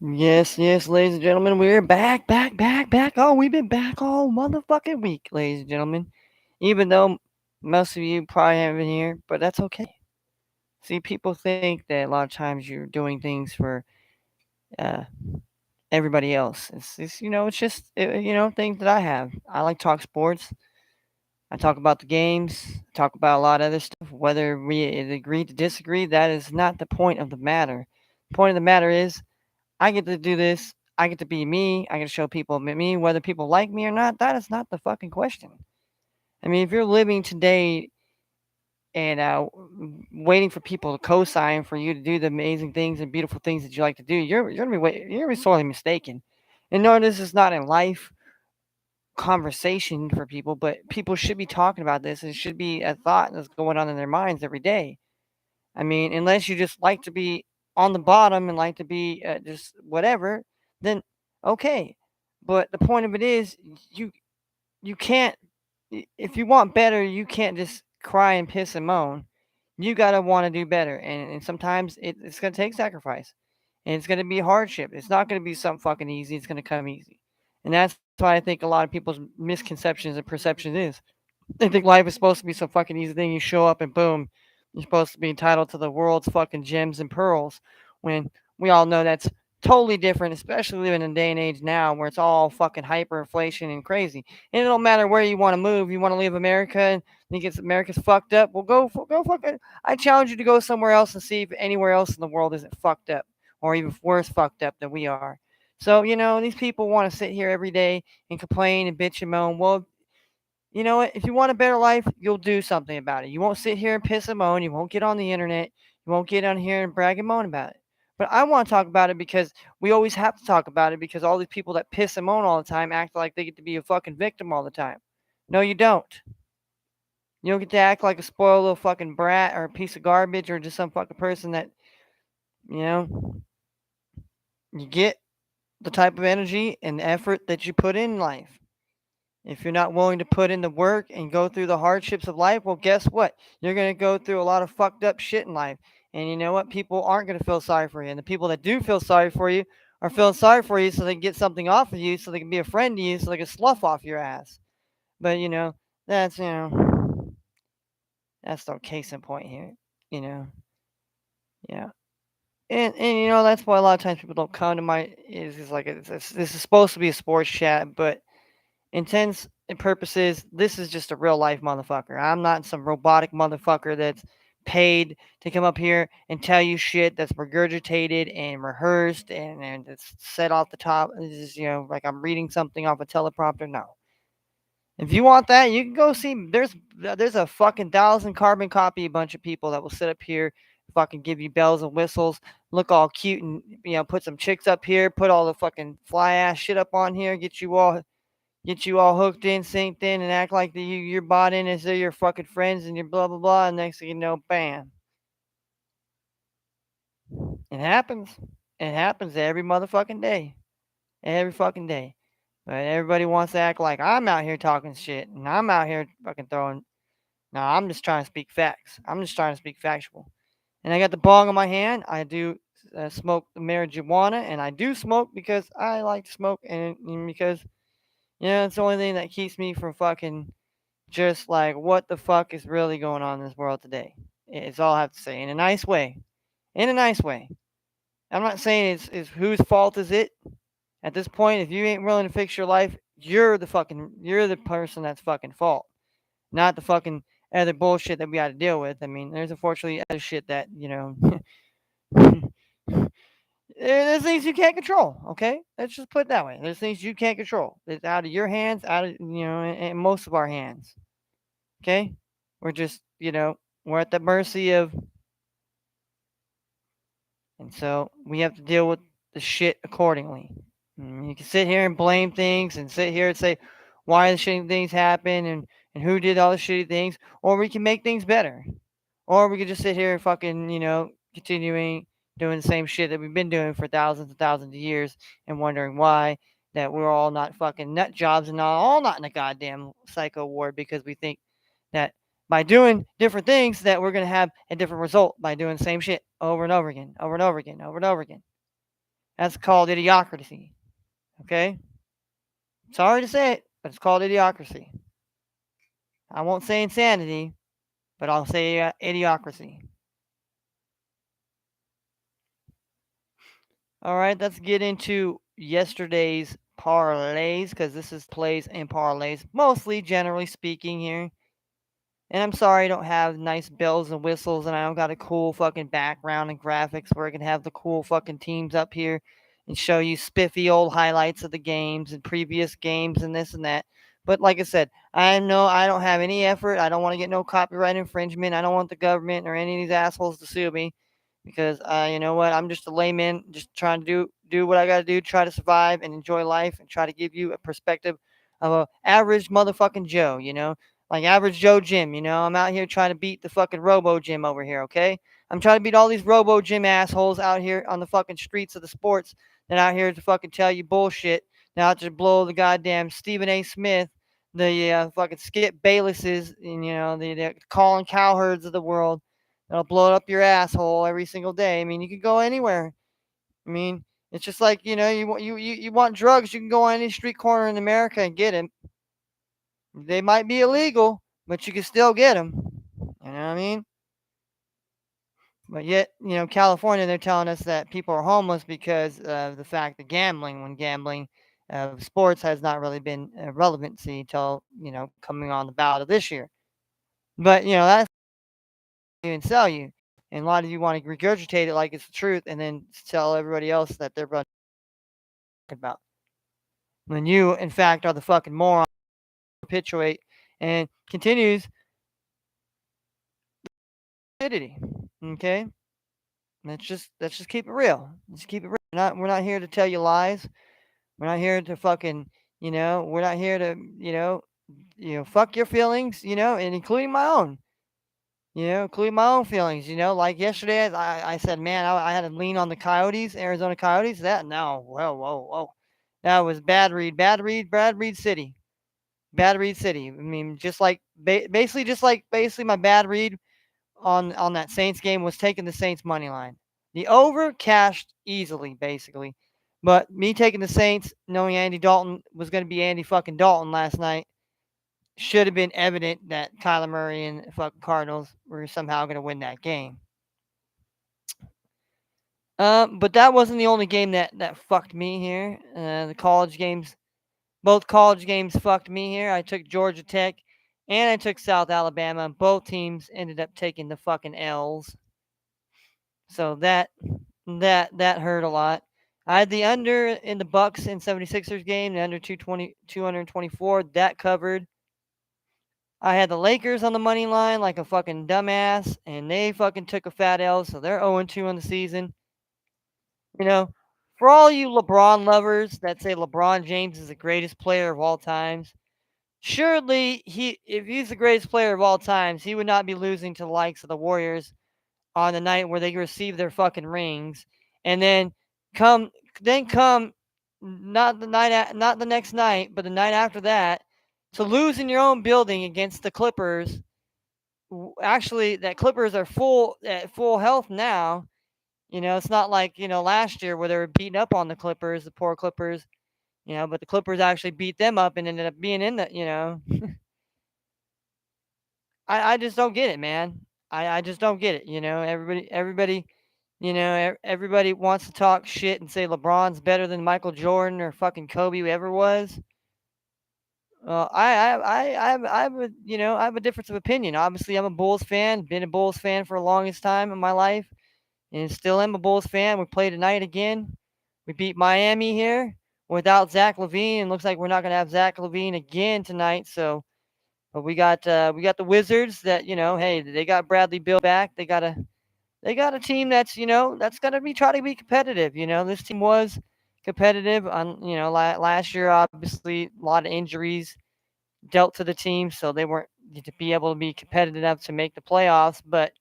Yes, yes, ladies and gentlemen, we're back, back, back, back. Oh, we've been back all motherfucking week, ladies and gentlemen. Even though most of you probably haven't been here, but that's okay. See, people think that a lot of times you're doing things for uh, everybody else. It's just, things that I have. I like to talk sports. I talk about the games, talk about a lot of other stuff. Whether we agree to disagree, that is not the point of the matter. The point of the matter is I get to do this. I get to be me. I get to show people me, whether people like me or not. That is not the fucking question. I mean, if you're living today and waiting for people to co-sign for you to do the amazing things and beautiful things that you like to do, you're gonna be sorely mistaken. And no, this is not a life conversation for people, but people should be talking about this. It should be a thought that's going on in their minds every day. I mean, unless you just like to be on the bottom and like to be just whatever, then okay. But the point of it is, you you can't. If you want better, you can't just cry and piss and moan. You gotta want to do better, and sometimes it's gonna take sacrifice, and it's gonna be hardship. It's not gonna be something fucking easy. It's gonna come easy, and that's why I think a lot of people's misconceptions and perceptions is they think life is supposed to be some fucking easy thing. You show up and boom, you're supposed to be entitled to the world's fucking gems and pearls. When we all know that's totally different, especially living in a day and age now where it's all fucking hyperinflation and crazy. And it don't matter where you want to move. You want to leave America and think it's America's fucked up. Well, go fucking. I challenge you to go somewhere else and see if anywhere else in the world isn't fucked up or even worse fucked up than we are. So these people want to sit here every day and complain and bitch and moan. Well, you know what? If you want a better life, you'll do something about it. You won't sit here and piss and moan. You won't get on the internet. You won't get on here and brag and moan about it. But I want to talk about it because we always have to talk about it because all these people that piss and moan all the time act like they get to be a fucking victim all the time. No, you don't. You don't get to act like a spoiled little fucking brat or a piece of garbage or just some fucking person that, you know, you get the type of energy and effort that you put in life. If you're not willing to put in the work and go through the hardships of life, well, guess what? You're going to go through a lot of fucked up shit in life. And you know what? People aren't going to feel sorry for you. And the people that do feel sorry for you are feeling sorry for you so they can get something off of you, so they can be a friend to you, so they can slough off your ass. But, that's, that's the case in point here. You know, yeah. And that's why a lot of times people don't come to my, is like, this is supposed to be a sports chat, but intents and purposes, this is just a real life motherfucker. I'm not some robotic motherfucker that's paid to come up here and tell you shit that's regurgitated and rehearsed and it's said off the top. It's just, like I'm reading something off a teleprompter. No. If you want that, you can go see. There's a fucking 1,000 carbon copy, a bunch of people that will sit up here, fucking give you bells and whistles, look all cute, and put some chicks up here, put all the fucking fly ass shit up on here, get you all hooked in, synced in, and act like you're bought in as they're your fucking friends and you're blah blah blah. And next thing you know, bam, it happens. It happens every motherfucking day, every fucking day. But everybody wants to act like I'm out here talking shit and I'm out here fucking throwing. No, I'm just trying to speak facts. I'm just trying to speak factual. And I got the bong in my hand. I do smoke the marijuana, and I do smoke because I like to smoke, and because it's the only thing that keeps me from fucking just like what the fuck is really going on in this world today. It's all I have to say in a nice way. In a nice way. I'm not saying it's whose fault is it. At this point, if you ain't willing to fix your life, you're the person that's fucking fault, not the fucking other bullshit that we got to deal with. I mean, there's unfortunately other shit that there's things you can't control. Okay, let's just put it that way. There's things you can't control. It's out of your hands, out of and most of our hands. Okay, we're just we're at the mercy of, and so we have to deal with the shit accordingly. You can sit here and blame things and sit here and say why the shitty things happen and who did all the shitty things, or we can make things better, or we could just sit here and fucking continuing doing the same shit that we've been doing for thousands and thousands of years and wondering why that we're all not fucking nut jobs and all not in a goddamn psycho ward because we think that by doing different things that we're going to have a different result by doing the same shit over and over again, over and over again, over and over again. That's called idiocracy. Okay? Sorry to say it, but it's called idiocracy. I won't say insanity, but I'll say idiocracy. All right, let's get into yesterday's parlays because this is plays and parlays, mostly generally speaking here. And I'm sorry I don't have nice bells and whistles and I don't got a cool fucking background and graphics where I can have the cool fucking teams up here and show you spiffy old highlights of the games and previous games and this and that. But like I said, I know I don't have any effort. I don't want to get no copyright infringement. I don't want the government or any of these assholes to sue me because you know what? I'm just a layman, just trying to do what I got to do, try to survive and enjoy life, and try to give you a perspective of a average motherfucking Joe. Like average Joe Jim. I'm out here trying to beat the fucking Robo Jim over here. Okay, I'm trying to beat all these Robo Jim assholes out here on the fucking streets of the sports that out here to fucking tell you bullshit. Now to blow the goddamn Stephen A. Smith, the fucking Skip Baylesses, and the Colin Cowherds of the world. That'll blow up your asshole every single day. I mean, you can go anywhere. I mean, it's just like you want drugs, you can go on any street corner in America and get them. They might be illegal, but you can still get them. You know what I mean? But yet, California, they're telling us that people are homeless because of the fact that gambling of sports has not really been a relevancy until, coming on the ballot of this year. But, that's even sell you. And a lot of you want to regurgitate it like it's the truth and then tell everybody else that they're talking about. When you, in fact, are the fucking moron, perpetuate and continues stupidity. Okay? Let's just keep it real. Let's keep it real. We're not here to tell you lies. We're not here to fucking, we're not here to, fuck your feelings, and including my own. Including my own feelings. Like yesterday, I said, man, I had to lean on the Coyotes, Arizona Coyotes. That no, whoa, whoa, whoa, that was bad read city, bad read city. I mean, just like basically my bad read on that Saints game was taking the Saints money line. The over cashed easily, basically. But me taking the Saints, knowing Andy Dalton was going to be Andy fucking Dalton last night, should have been evident that Kyler Murray and fucking Cardinals were somehow going to win that game. But that wasn't the only game that fucked me here. The college games, both college games fucked me here. I took Georgia Tech and I took South Alabama. Both teams ended up taking the fucking L's. So that hurt a lot. I had the under in the Bucks and 76ers game, the under 224. That covered. I had the Lakers on the money line like a fucking dumbass, and they fucking took a fat L, so they're 0-2 on the season. For all you LeBron lovers that say LeBron James is the greatest player of all times, surely if he's the greatest player of all times, he would not be losing to the likes of the Warriors on the night where they receive their fucking rings, and then come not the next night, but the night after that, to lose in your own building against the Clippers. Actually, that Clippers are at full health now. It's not like last year where they were beating up on the Clippers, the poor Clippers. But the Clippers actually beat them up and ended up being in the. I just don't get it, man. I just don't get it. Everybody wants to talk shit and say LeBron's better than Michael Jordan or fucking Kobe ever was. I have a difference of opinion. Obviously, I'm a Bulls fan. Been a Bulls fan for the longest time in my life, and still am a Bulls fan. We play tonight again. We beat Miami here without Zach LaVine, and looks like we're not gonna have Zach LaVine again tonight. So, but we got the Wizards that hey, they got Bradley Beal back. They got a team that's gonna be trying to be competitive. This team was competitive on last year. Obviously, a lot of injuries dealt to the team, so they weren't to be able to be competitive enough to make the playoffs. But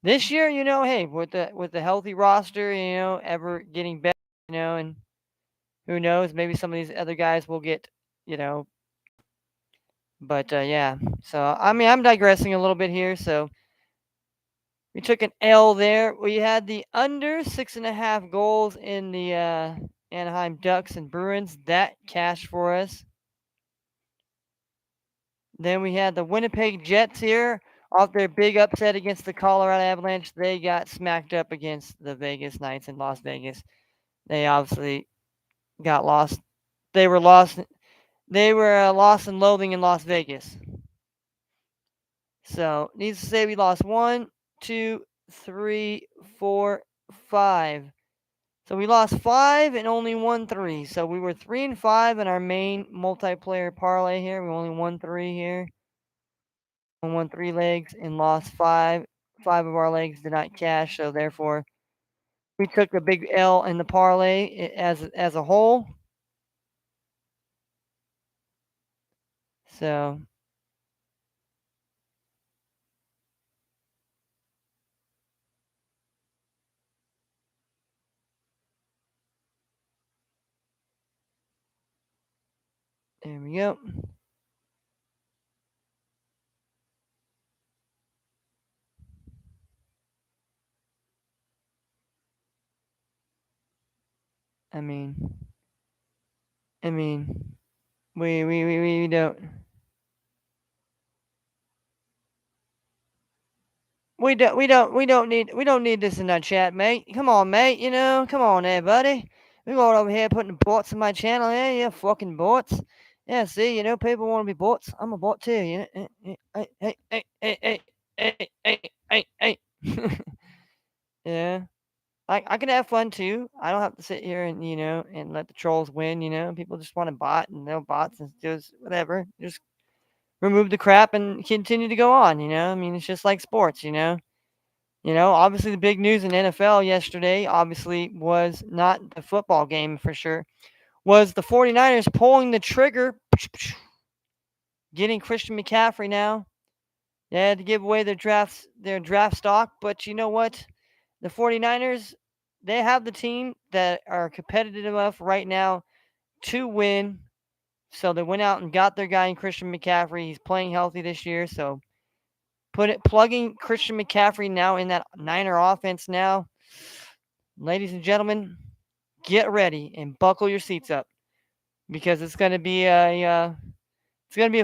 this year, hey, with the healthy roster, ever getting better, and who knows, maybe some of these other guys will get, but yeah. So I mean, I'm digressing a little bit here. So We took an L there. We had the under 6.5 goals in the Anaheim Ducks and Bruins. That cashed for us. Then we had the Winnipeg Jets here off their big upset against the Colorado Avalanche. They got smacked up against the Vegas Knights in Las Vegas. They obviously got lost. They were lost. They were lost and loathing in Las Vegas. So, needs to say we lost 1, 2, 3, 4, 5. So we lost 5 and only won 3. So we were 3-5 in our main multiplayer parlay here. We only won 3 here. We won 3 legs and lost 5. 5 of our legs did not cash. So therefore, we took a big L in the parlay as a whole. So there we go. I mean, we don't. We don't need this in our chat, mate. Come on, mate. Come on there, buddy. We going over here putting bots in my channel. Yeah, fucking bots. Yeah, see, people want to be bots. I'm a bot too. Hey, hey, hey, hey, hey, hey, hey, hey, hey. Yeah, I can have fun too. I don't have to sit here and let the trolls win. People just want to bot and they'll bots and just whatever. Just remove the crap and continue to go on. I mean, it's just like sports. Obviously the big news in NFL yesterday obviously was not the football game for sure. Was the 49ers pulling the trigger, getting Christian McCaffrey now. They had to give away their draft stock, but you know what? The 49ers, they have the team that are competitive enough right now to win. So they went out and got their guy in Christian McCaffrey. He's playing healthy this year, so plugging Christian McCaffrey now in that Niner offense now. Ladies and gentlemen, get ready and buckle your seats up because it's going to be a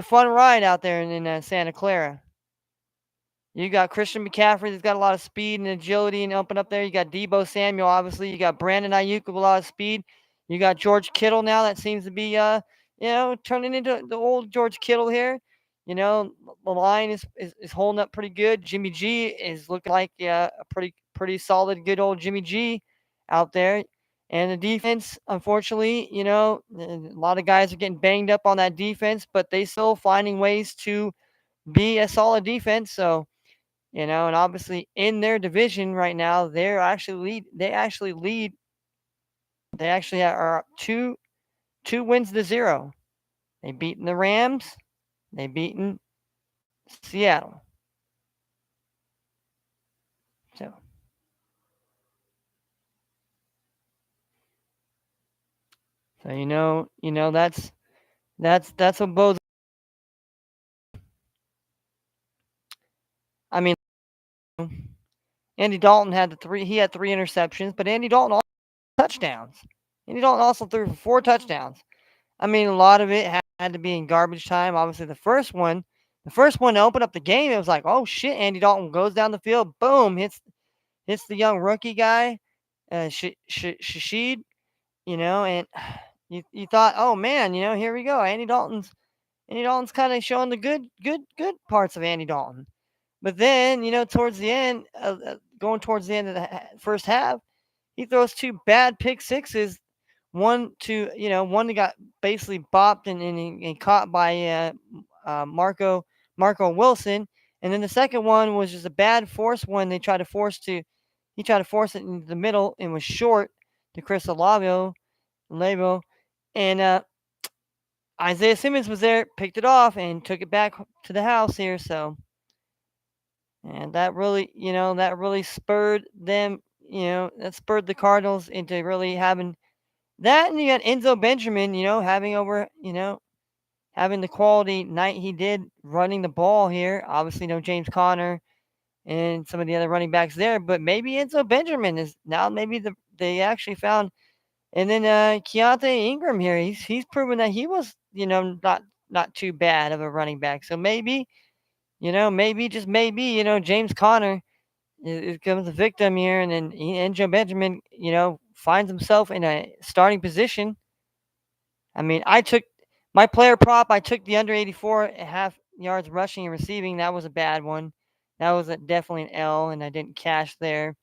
fun ride out there in Santa Clara. You got Christian McCaffrey that's got a lot of speed and agility and up and up there. You got Deebo Samuel, obviously. You got Brandon Ayuk with a lot of speed. You got George Kittle now that seems to be turning into the old George Kittle here. The line is holding up pretty good. Jimmy G is looking like a pretty solid, good old Jimmy G out there. And the defense, unfortunately, a lot of guys are getting banged up on that defense, but they still finding ways to be a solid defense. So, and obviously in their division right now, they actually lead. They actually are 2 wins to 0. They beaten the Rams. They beaten Seattle. So that's what both. I mean, Andy Dalton had he had 3 interceptions, but Andy Dalton also touchdowns. Andy Dalton also threw for 4 touchdowns. I mean, a lot of it had to be in garbage time. Obviously, the first one to open up the game, it was like, oh shit! Andy Dalton goes down the field, boom, hits the young rookie guy, Shashid, and you thought, oh man, here we go. Andy Dalton's kind of showing the good parts of Andy Dalton. But then, towards the end, going towards the end of the first half, he throws 2 bad pick sixes. One that got basically bopped and caught by Marco Wilson, and then the second one was just a bad force one. He tried to force it into the middle and was short to Chris Olave, and Isaiah Simmons was there, picked it off, and took it back to the house here. So, and that really spurred them. That spurred the Cardinals into really having that, and you got Enzo Benjamin, having the quality night he did running the ball here. Obviously, no James Conner. and some of the other running backs there. But maybe Enzo Benjamin is now maybe they actually found. And then Keontae Ingram here, he's proven that he was not too bad of a running back. So maybe maybe just maybe James Conner becomes a victim here, and then Enzo Benjamin finds himself in a starting position. I mean, I took my player prop. I took the under 84 and a half yards rushing and receiving. That was a bad one. That was definitely an L, and I didn't cash there.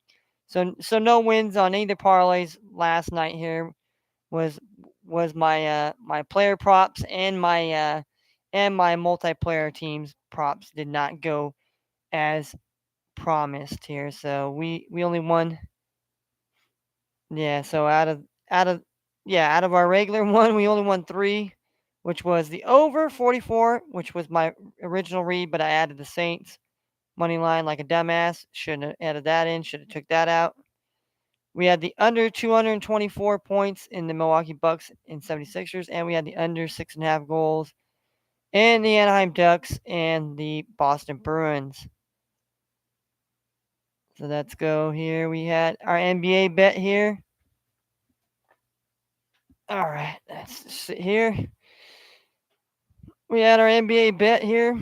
So no wins on either parlays last night here. Was my player props and my multiplayer teams props did not go as promised here. So we only won. Yeah, so out of our regular one, we only won 3, which was the over 44, which was my original read, but I added the Saints money line like a dumbass. Shouldn't have added that in, should have took that out. We had the under 224 points in the Milwaukee Bucks and 76ers, and we had the under 6.5 goals in the Anaheim Ducks and the Boston Bruins. So let's go here. We had our NBA bet here. All right, let's sit here. We had our NBA bet here,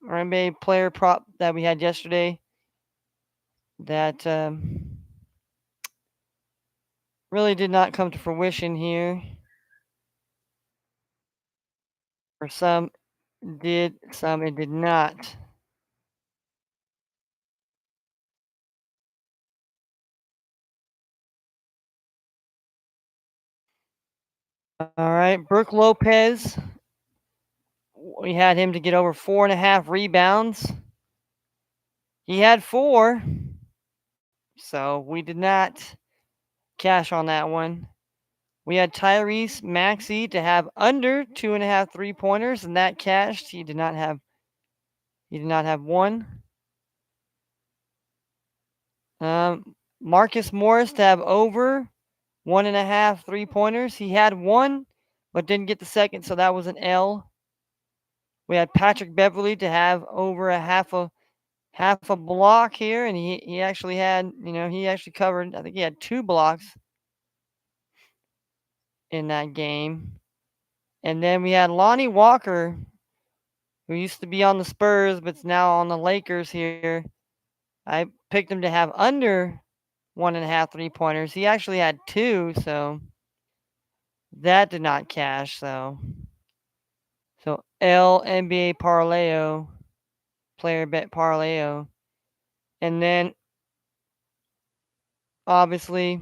our NBA player prop that we had yesterday. That really did not come to fruition here. For some did, some it did not. All right, Brooke Lopez. We had him to get over 4.5 rebounds. He had 4, so we did not cash on that one. We had Tyrese Maxey to have under 2.5 3-pointers, and that cashed. He did not have. He did not have one. Marcus Morris to have over 1.5 3-pointers. He had one, but didn't get the second, so that was an L. We had Patrick Beverly to have over a half a block here, and he actually had, he actually covered. I think he had 2 blocks in that game. And then we had Lonnie Walker, who used to be on the Spurs, but's now on the Lakers here. I picked him to have under 1.5 3-pointers. He actually had 2, so that did not cash. So L NBA Parlayo, player bet Parlayo. And then obviously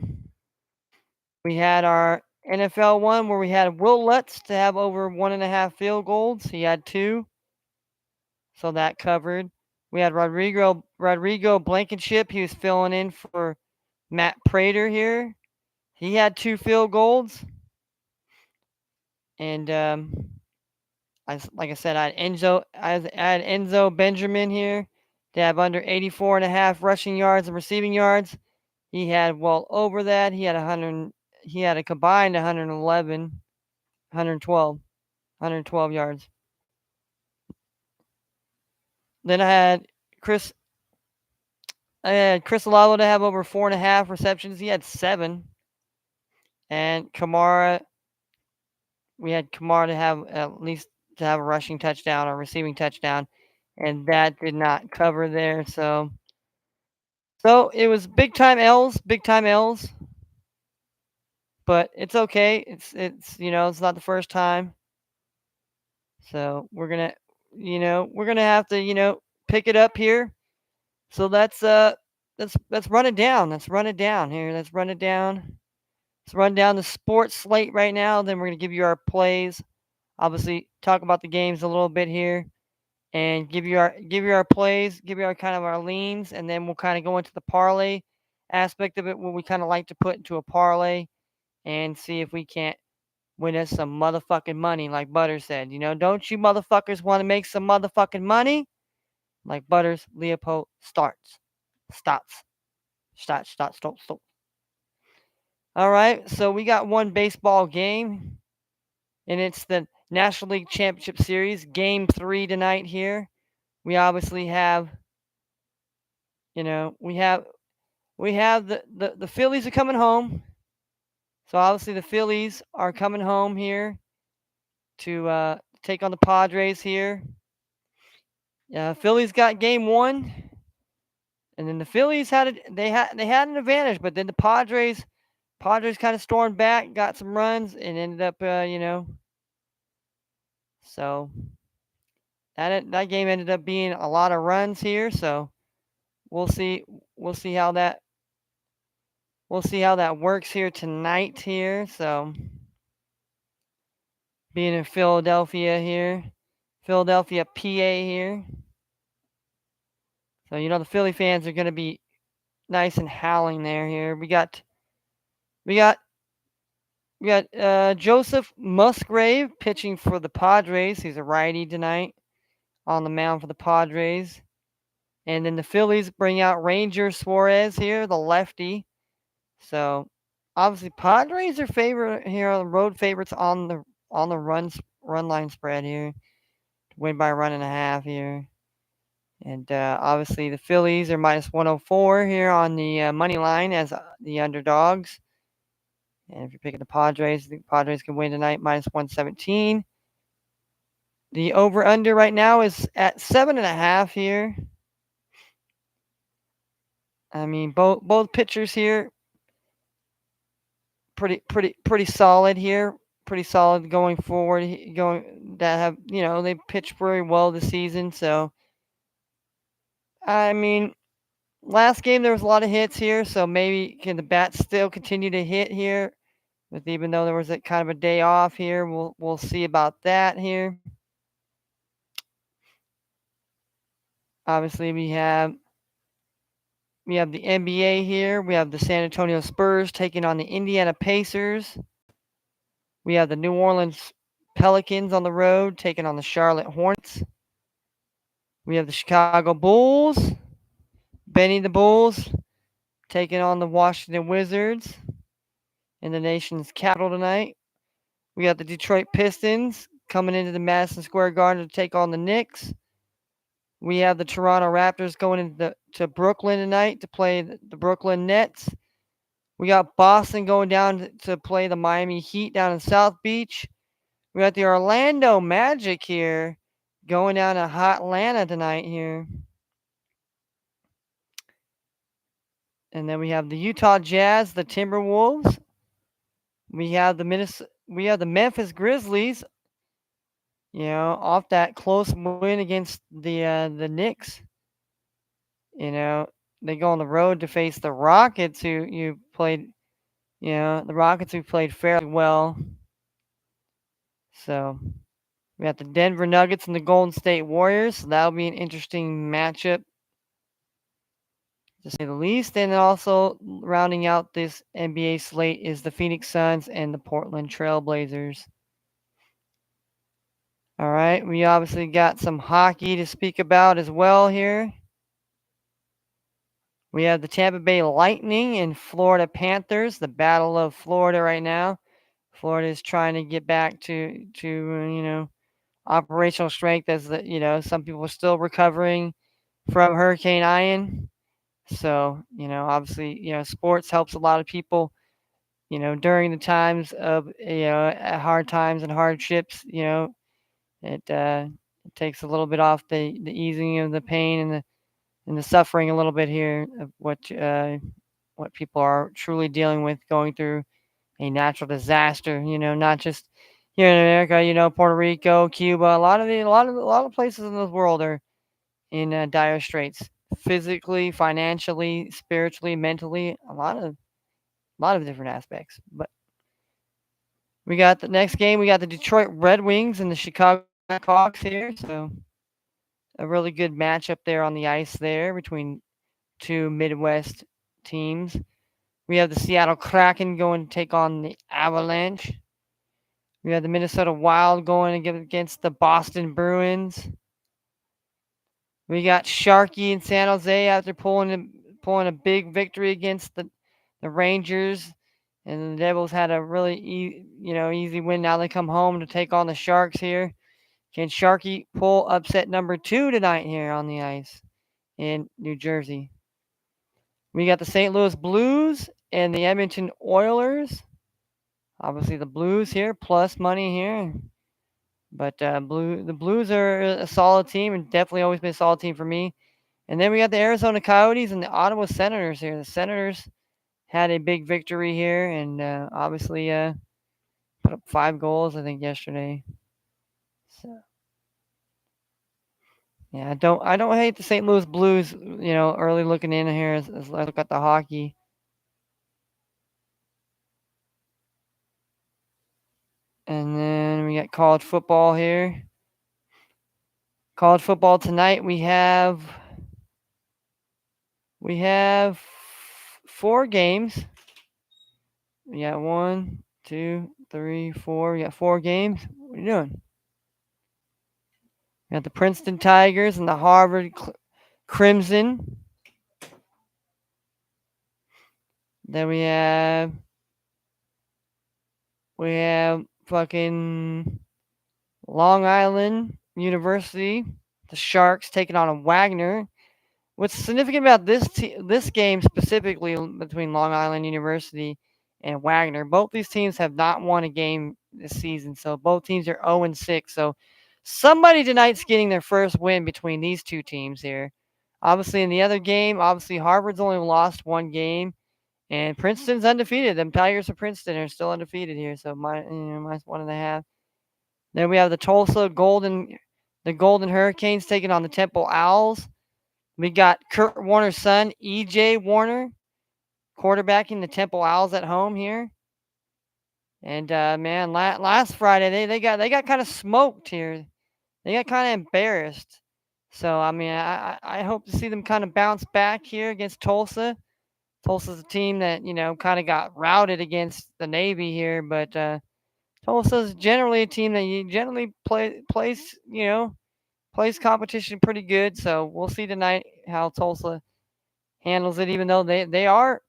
we had our NFL one where we had Will Lutz to have over 1.5 field goals. He had 2, so that covered. We had Rodrigo Blankenship. He was filling in for Matt Prater here. He had 2 field goals. And like I said, I had Enzo Benjamin here to have under 84.5 rushing yards and receiving yards. He had well over that. He had 100. He had a combined 111, 112 yards. Then Chris. I had Chris Olavo to have over 4.5 receptions. He had 7. And Kamara, we had Kamara to have at least to have a rushing touchdown or receiving touchdown, and that did not cover there. So it was big time L's, but it's okay. It's it's not the first time. So we're gonna have to pick it up here. So let's run it down. Let's run it down here. Let's run it down. Let's run down the sports slate right now. Then we're gonna give you our plays. Obviously, talk about the games a little bit here, and give you our plays, give you our kind of our leans, and then we'll kind of go into the parlay aspect of it, what we kind of like to put into a parlay, and see if we can't win us some motherfucking money, like Butter said. Don't you motherfuckers want to make some motherfucking money? Like Butters Leopold stops. Stop. All right, so we got one baseball game, and it's the National League Championship Series, Game 3 tonight here. We obviously have we have the Phillies are coming home. So obviously the Phillies are coming home here to take on the Padres here. Phillies got game one, and then the Phillies had an advantage, but then the Padres kind of stormed back, got some runs, and ended up so that game ended up being a lot of runs here. So we'll see we'll see how that we'll see how that works here tonight here. So being in Philadelphia here, Philadelphia, PA here. So the Philly fans are gonna be nice and howling there here. We got Joseph Musgrave pitching for the Padres. He's a righty tonight on the mound for the Padres. And then the Phillies bring out Ranger Suarez here, the lefty. So obviously Padres are favorite here, road favorites on the run line spread here, to win by a run and a half here. And obviously the Phillies are minus 104 here on the money line as the underdogs. And if you're picking the Padres can win tonight minus 117. The over-under right now is at 7.5 here. I mean, both pitchers here, pretty solid here. Pretty solid going forward. They pitched very well this season. So, I mean, last game there was a lot of hits here. So maybe can the bats still continue to hit here? Even though there was a kind of a day off here, we'll see about that here. Obviously, we have the NBA here. We have the San Antonio Spurs taking on the Indiana Pacers. We have the New Orleans Pelicans on the road taking on the Charlotte Hornets. We have the Chicago Bulls, Benny the Bulls, taking on the Washington Wizards in the nation's capital tonight. We got the Detroit Pistons coming into the Madison Square Garden to take on the Knicks. We have the Toronto Raptors going to Brooklyn tonight to play the Brooklyn Nets. We got Boston going down to play the Miami Heat down in South Beach. We got the Orlando Magic here going down to hot Atlanta tonight here. And then we have the Utah Jazz, the Timberwolves. We have the Memphis Grizzlies, off that close win against the Knicks. They go on the road to face the Rockets, who played fairly well. So we got the Denver Nuggets and the Golden State Warriors. So that'll be an interesting matchup, to say the least. And also rounding out this NBA slate is the Phoenix Suns and the Portland Trailblazers. All right, we obviously got some hockey to speak about as well here. We have the Tampa Bay Lightning and Florida Panthers, the battle of Florida right now. Florida is trying to get back to operational strength, as some people are still recovering from Hurricane Ian. So obviously sports helps a lot of people during the times of hard times and hardships. It takes a little bit off the easing of the pain and the suffering a little bit here of what people are truly dealing with, going through a natural disaster. Not just here in America. Puerto Rico, Cuba, a lot of places in the world are in dire straits, physically, financially, spiritually, mentally, a lot of different aspects. But we got the next game. We got the Detroit Red Wings and the Chicago Blackhawks here. So a really good matchup there on the ice there between two Midwest teams. We have the Seattle Kraken going to take on the Avalanche. We have the Minnesota Wild going against the Boston Bruins. We got Sharky in San Jose after pulling a big victory against the Rangers, and the Devils had a really easy win. Now they come home to take on the Sharks here. Can Sharky pull upset number 2 tonight here on the ice in New Jersey? We got the St. Louis Blues and the Edmonton Oilers. Obviously, the Blues here, plus money here. But the Blues are a solid team and definitely always been a solid team for me. And then we got the Arizona Coyotes and the Ottawa Senators here. The Senators had a big victory here and obviously put up 5 goals, I think, yesterday. So yeah, I don't hate the St. Louis Blues. Early looking in here as I look at the hockey. And then we got college football here. College football tonight we have 4 games. We got 1, 2, 3, 4. We got 4 games. What are you doing? We got the Princeton Tigers and the Harvard Crimson. Then we have fucking Long Island University, the Sharks taking on a Wagner. What's significant about this game specifically between Long Island University and Wagner, both these teams have not won a game this season, so both teams are 0-6. So somebody tonight's getting their first win between these two teams here. Obviously, in the other game, Harvard's only lost 1 game, and Princeton's undefeated. Them Tigers of Princeton are still undefeated here, so minus 1.5. Then we have the Golden Hurricanes taking on the Temple Owls. We got Kurt Warner's son, E.J. Warner, quarterbacking the Temple Owls at home here. And man, last Friday they got kind of smoked here. They got kind of embarrassed. So I mean, I hope to see them kind of bounce back here against Tulsa. Tulsa's a team that kind of got routed against the Navy here, but Tulsa's generally a team that you generally plays competition pretty good. So we'll see tonight how Tulsa handles it, even though they are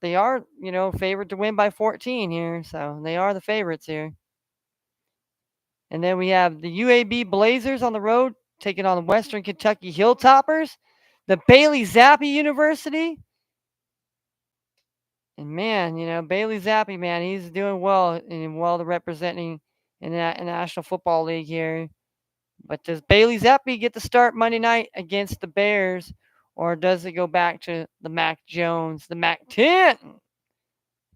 favored to win by 14 here. So they are the favorites here. And then we have the UAB Blazers on the road taking on the Western Kentucky Hilltoppers, the Bailey Zappi University. And man, Bailey Zappi, man, he's doing well and well representing in the National Football League here. But does Bailey Zappi get to start Monday night against the Bears, or does it go back to the Mac Jones, the Mac 10,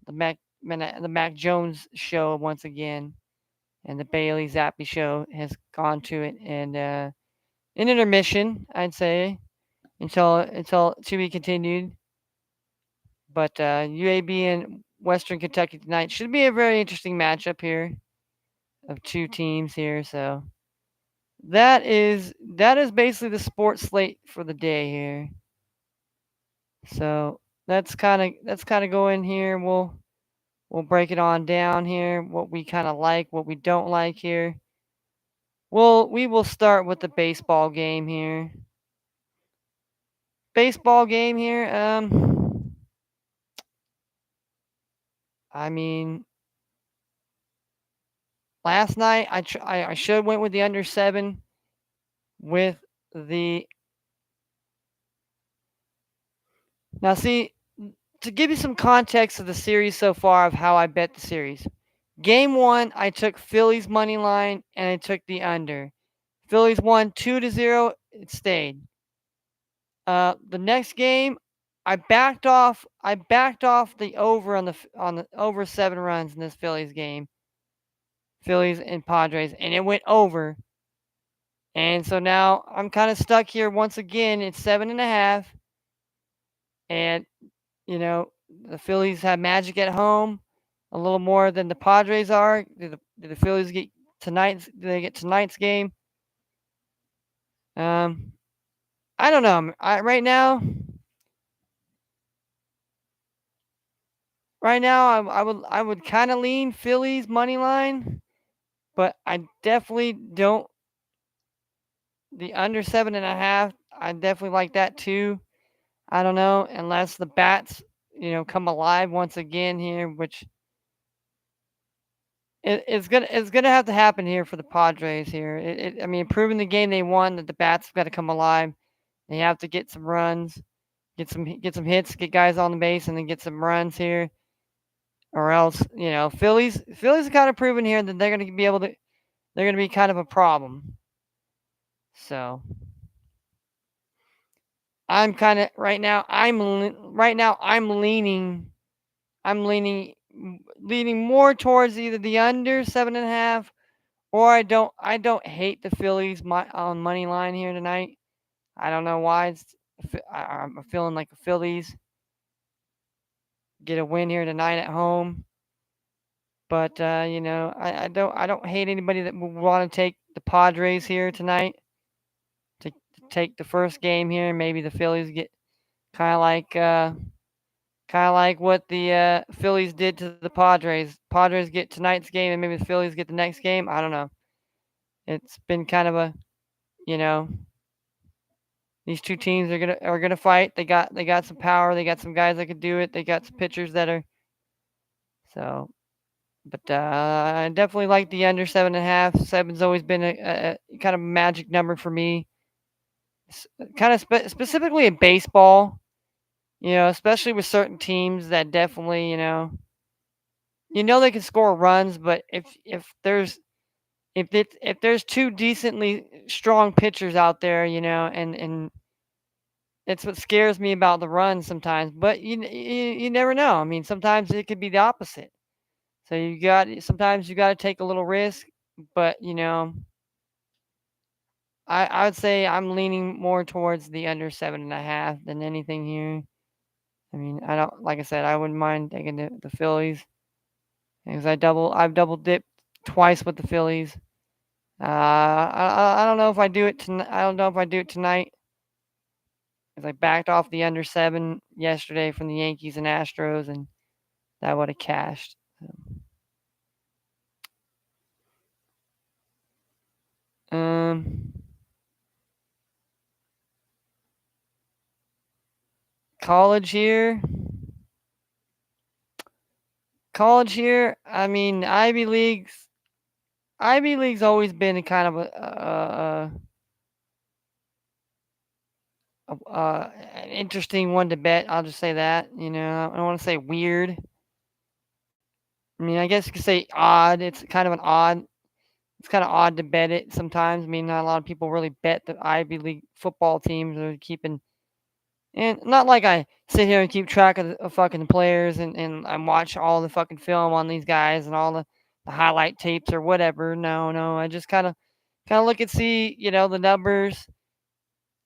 the Mac Jones show once again? And the Bailey Zappi show has gone to it and an intermission, I'd say, until to be continued. But UAB and Western Kentucky tonight should be a very interesting matchup here of two teams here. So that is basically the sports slate for the day here. So that's kind of going here. We'll break it on down here. What we kind of like, what we don't like here. Well, we will start with the baseball game here. Baseball game here. I mean, last night I should have went with the under 7 with the. Now see, to give you some context of the series so far of how I bet the series. Game 1, I took Phillies money line and I took the under. Phillies won 2-0. It stayed. The next game, I backed off. I backed off the over on the over 7 runs in this Phillies game. Phillies and Padres, and it went over. And so now I'm kind of stuck here once again. It's 7.5, and the Phillies have magic at home a little more than the Padres are. Do the Phillies get tonight's? Do they get tonight's game? I don't know. Right now, I would kind of lean Phillies money line, but I definitely don't. The under 7.5, I definitely like that too. I don't know, unless the bats, come alive once again here, which it's gonna have to happen here for the Padres here. I mean, proving the game they won that the bats have got to come alive. They have to get some runs. get some hits, get guys on the base, and then get some runs here, or else Phillies are kind of proven here that they're going to be able to. They're going to be kind of a problem. So I'm kind of right now. I'm leaning. I'm leaning more towards either the under 7.5, or I don't hate the Phillies on money line here tonight. I don't know why. I'm feeling like the Phillies get a win here tonight at home. But I don't hate anybody that would want to take the Padres here tonight to take the first game here. Maybe the Phillies get kind of like what the Phillies did to the Padres. Padres get tonight's game, and maybe the Phillies get the next game. I don't know. It's been kind of a you know these two teams are gonna fight. They got some power. They got some guys that could do it. They got some pitchers that are so. But I definitely like the under 7.5. Seven's always been a kind of magic number for me. Kind of specifically in baseball, especially with certain teams that definitely, they can score runs, but if there's two decently strong pitchers out there, and it's what scares me about the runs sometimes. But you never know. I mean, sometimes it could be the opposite. So sometimes you got to take a little risk, but I would say I'm leaning more towards the under 7.5 than anything here. I mean, I don't like I said, I wouldn't mind taking the Phillies because I've double dipped twice with the Phillies. I don't know if I do it tonight. I don't know if I do it tonight because I backed off the under 7 yesterday from the Yankees and Astros, and that would have cashed. Um, college here. College here. I mean, Ivy Leagues. Ivy League's always been a kind of an interesting one to bet. I'll just say that. I don't want to say weird. I mean, I guess you could say odd. It's kind of odd to bet it sometimes. I mean, not a lot of people really bet the Ivy League football teams are keeping. And not like I sit here and keep track of fucking players and I watch all the fucking film on these guys and all the highlight tapes or whatever. No, no. I just kind of see, the numbers,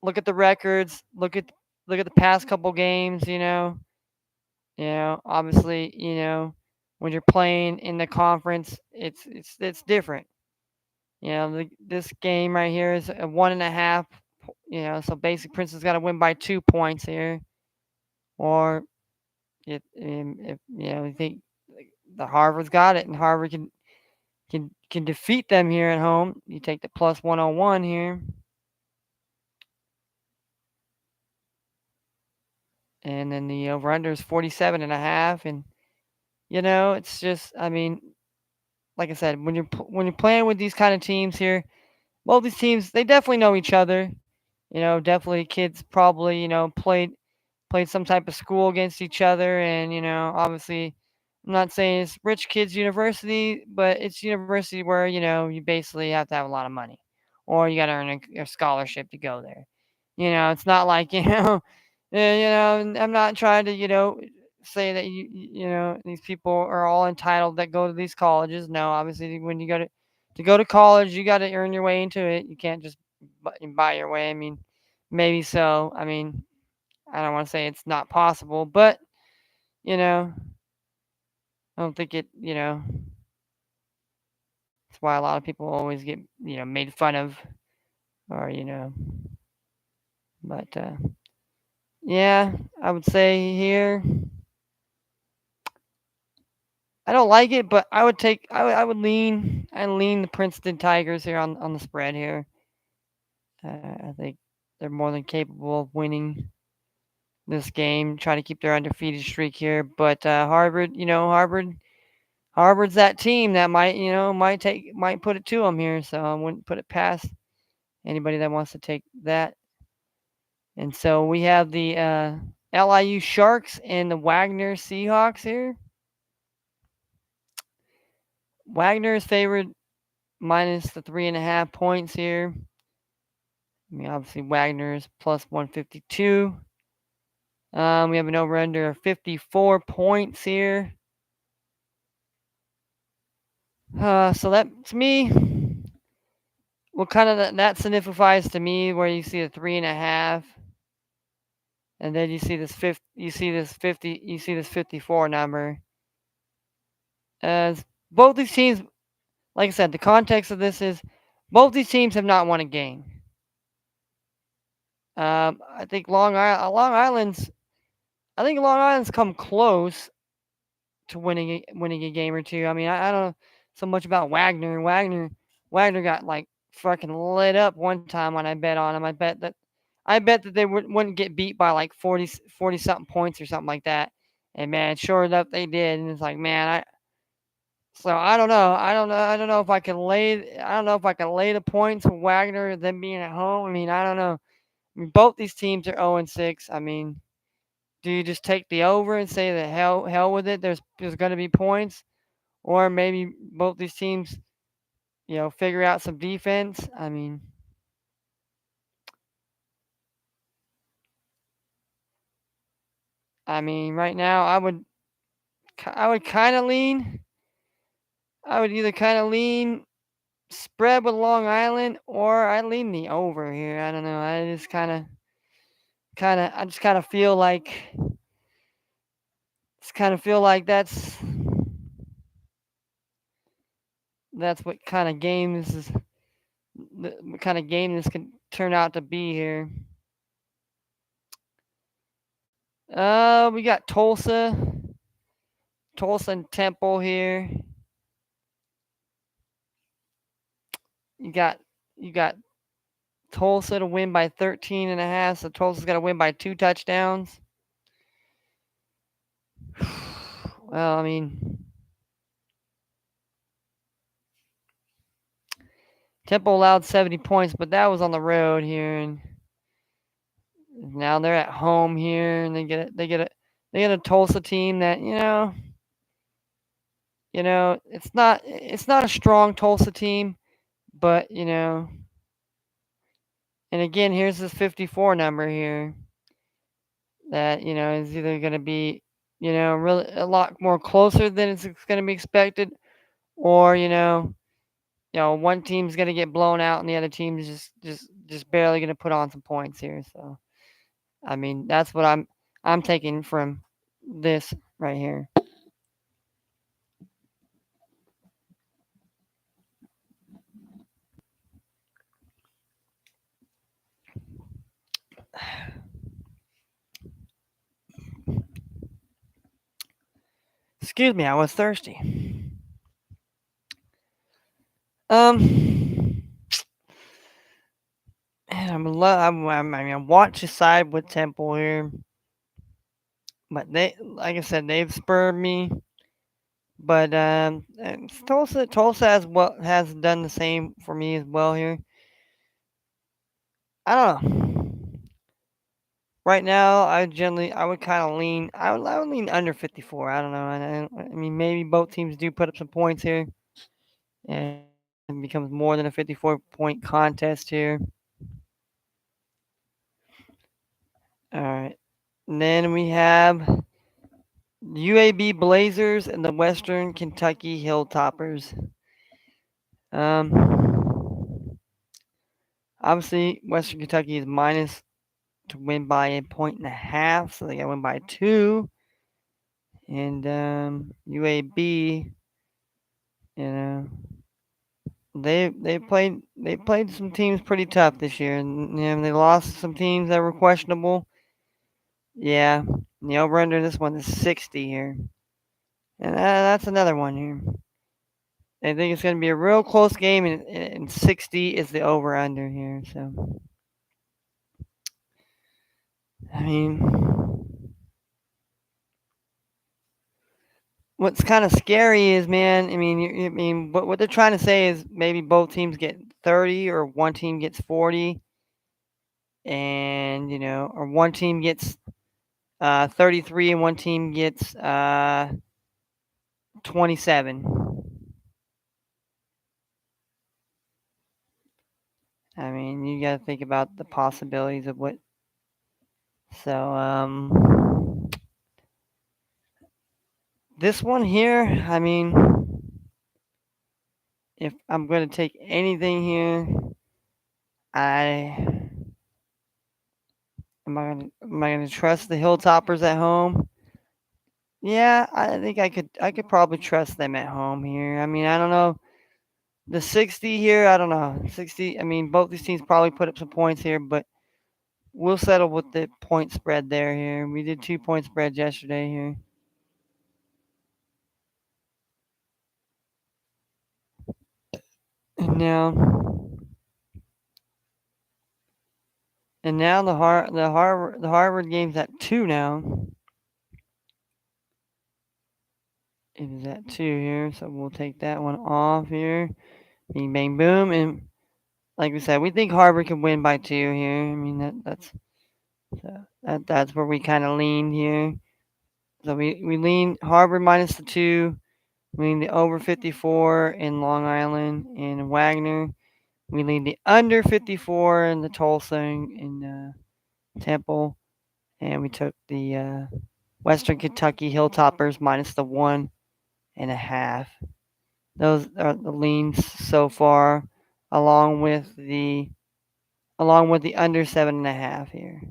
look at the records, look at the past couple games, obviously, when you're playing in the conference, it's different. This game right here is a 1.5. So basically, Princeton's got to win by 2 points here, or if you think the Harvard's got it, and Harvard can defeat them here at home. You take the plus 101 here, and then the over under is 47.5, and it's just, I mean, like I said, when you're playing with these kind of teams here, well, these teams they definitely know each other. Definitely kids probably played some type of school against each other, and obviously, I'm not saying it's rich kids university, but it's university where you basically have to have a lot of money, or you got to earn a scholarship to go there. It's not like I'm not trying to say that these people are all entitled that go to these colleges. No, obviously, when you go to go to college, you got to earn your way into it. You can't just buy your way. I mean, maybe so. I mean, I don't want to say it's not possible, but I don't think that's why a lot of people always get made fun of, or but yeah, I would say here I don't like it, but I would lean the Princeton Tigers here on the spread here. I think they're more than capable of winning this game, trying to keep their undefeated streak here. But Harvard's that team that might put it to them here. So I wouldn't put it past anybody that wants to take that. And so we have the LIU Sharks and the Wagner Seahawks here. Wagner is favored minus the 3.5 points here. I mean, obviously Wagner is plus 152. We have an over under of 54 points here. So that to me, what kind of that signifies to me where you see a 3.5, and then you see this 54 number. As both these teams, like I said, the context of this is both these teams have not won a game. I think Long Island's come close to winning a game or two. I mean, I don't know so much about Wagner. Wagner got like fucking lit up one time when I bet on him. I bet that they wouldn't get beat by like 40 something points or something like that. And man, sure enough they did. And it's like, man, I don't know. I don't know if I can lay the points with Wagner them being at home. I mean, I don't know. I mean, both these teams are 0-6. I mean, do you just take the over and say that hell with it? There's going to be points, or maybe both these teams, figure out some defense. I mean, right now I would kind of lean. I would either kind of lean spread with Long Island, or I lean the over here. I don't know. I just kind of feel like that's what kind of game this is. What kind of game this could turn out to be here. We got Tulsa and Temple here. You got Tulsa to win by 13.5, so Tulsa's got to win by 2 touchdowns. Well, I mean, Temple allowed 70 points, but that was on the road here, and now they're at home here, and they get a Tulsa team that it's not a strong Tulsa team, but and again, here's this 54 number here that is either going to be really a lot more closer than it's going to be expected, or one team's going to get blown out and the other team's just barely going to put on some points here. So I mean, that's what I'm taking from this right here. Excuse me, I was thirsty. Man, I want to side with Temple here, but like I said, they've spurred me. But Tulsa has done the same for me as well here. I don't know. Right now, I would kind of lean. I would lean under 54. I don't know. I mean, maybe both teams do put up some points here, and it becomes more than a 54-point contest here. All right. And then we have UAB Blazers and the Western Kentucky Hilltoppers. Obviously, Western Kentucky is minus to win by 1.5, so they got to win by 2. And UAB, they played some teams pretty tough this year, and they lost some teams that were questionable. Yeah, the over under this one is 60 here, and that's another one here. I think it's going to be a real close game, and 60 is the over under here. So, I mean, what's kind of scary is, man. I mean, what they're trying to say is maybe both teams get 30, or one team gets 40, and or one team gets 33, and one team gets 27. I mean, you got to think about the possibilities of what. So, this one here, I mean, if I'm going to take anything here, I am I going to trust the Hilltoppers at home? Yeah, I think I could probably trust them at home here. I mean, I don't know. The 60 here, I don't know. 60, I mean, both these teams probably put up some points here, but we'll settle with the point spread there here. We did 2 point spreads yesterday here. And now the Harvard game's at 2 now. It is at 2 here, so we'll take that one off here. Bing bang boom, and like we said, we think Harvard can win by 2 here. I mean that's where we kind of lean here. So we lean Harvard minus the 2. We lean the over 54 in Long Island and Wagner. We lean the under 54 in the Tulsa in Temple, and we took the Western Kentucky Hilltoppers minus the 1.5. Those are the leans so far, along with the under 7.5 here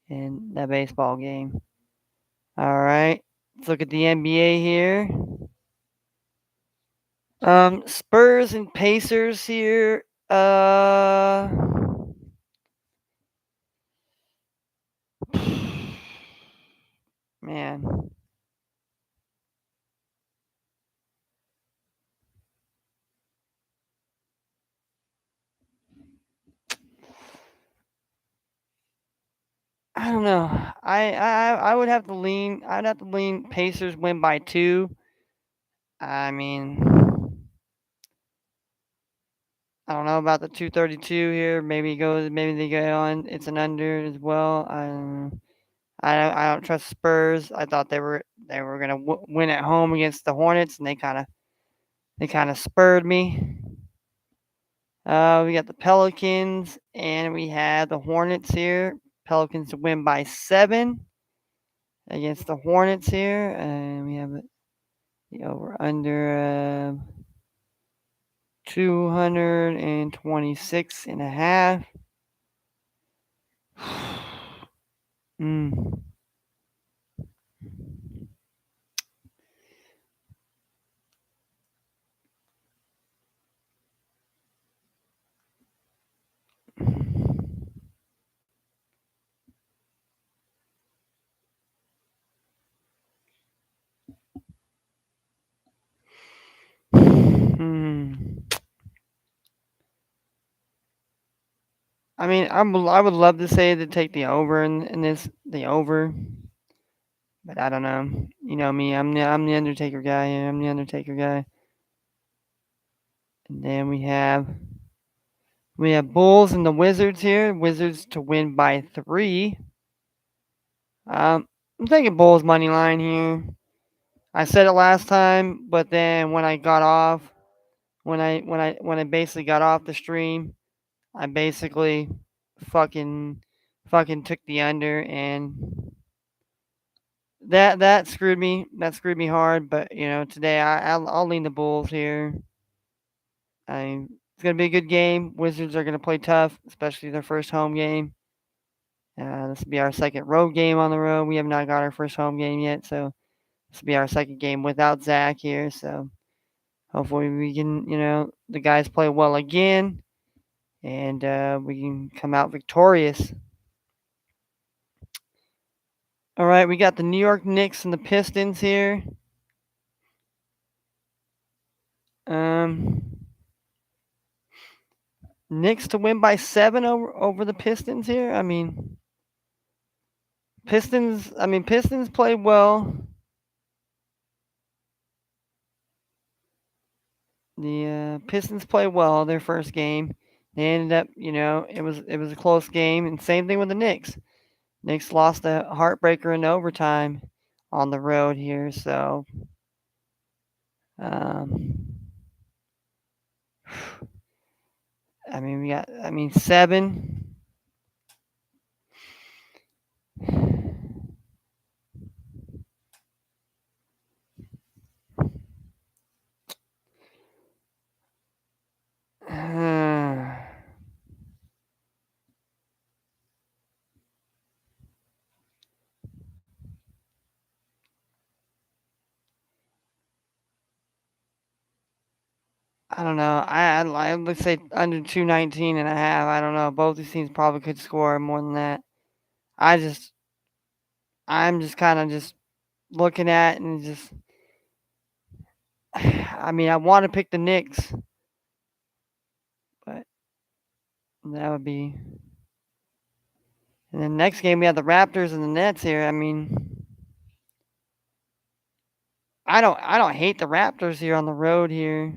in that baseball game. All right, let's look at the NBA here. Spurs and Pacers here. Man, I don't know. I would have to lean. I'd have to lean Pacers win by 2. I mean, I don't know about the 232 here. Maybe they go on. It's an under as well. I don't trust Spurs. I thought they were gonna win at home against the Hornets, and they kind of spurred me. We got the Pelicans, and we had the Hornets here. Pelicans to win by 7 against the Hornets here, and we have the over under 226.5. mm. Hmm. I mean, I would love to say to take the over in this the over, but I don't know. You know me, I'm the Undertaker guy. Yeah, I'm the Undertaker guy. And then we have Bulls and the Wizards here. Wizards to win by 3. I'm taking Bulls money line here. I said it last time, but then when I basically got off the stream, I basically fucking fucking took the under, and that screwed me. That screwed me hard. But today I'll lean the Bulls here. It's gonna be a good game. Wizards are gonna play tough, especially their first home game. This will be our second road game on the road. We have not got our first home game yet, so this will be our second game without Zach here. So hopefully we can, the guys play well again, and we can come out victorious. All right, we got the New York Knicks and the Pistons here. Knicks to win by 7 over the Pistons here. I mean, Pistons played well. The Pistons played well their first game. They ended up, it was a close game, and same thing with the Knicks. Knicks lost a heartbreaker in overtime on the road here. So, um, seven. I don't know. I would say under 219.5. I don't know. Both these teams probably could score more than that. I just I'm just kind of just looking at and just I want to pick the Knicks, but that would be. And then next game we have the Raptors and the Nets here. I don't hate the Raptors here on the road here.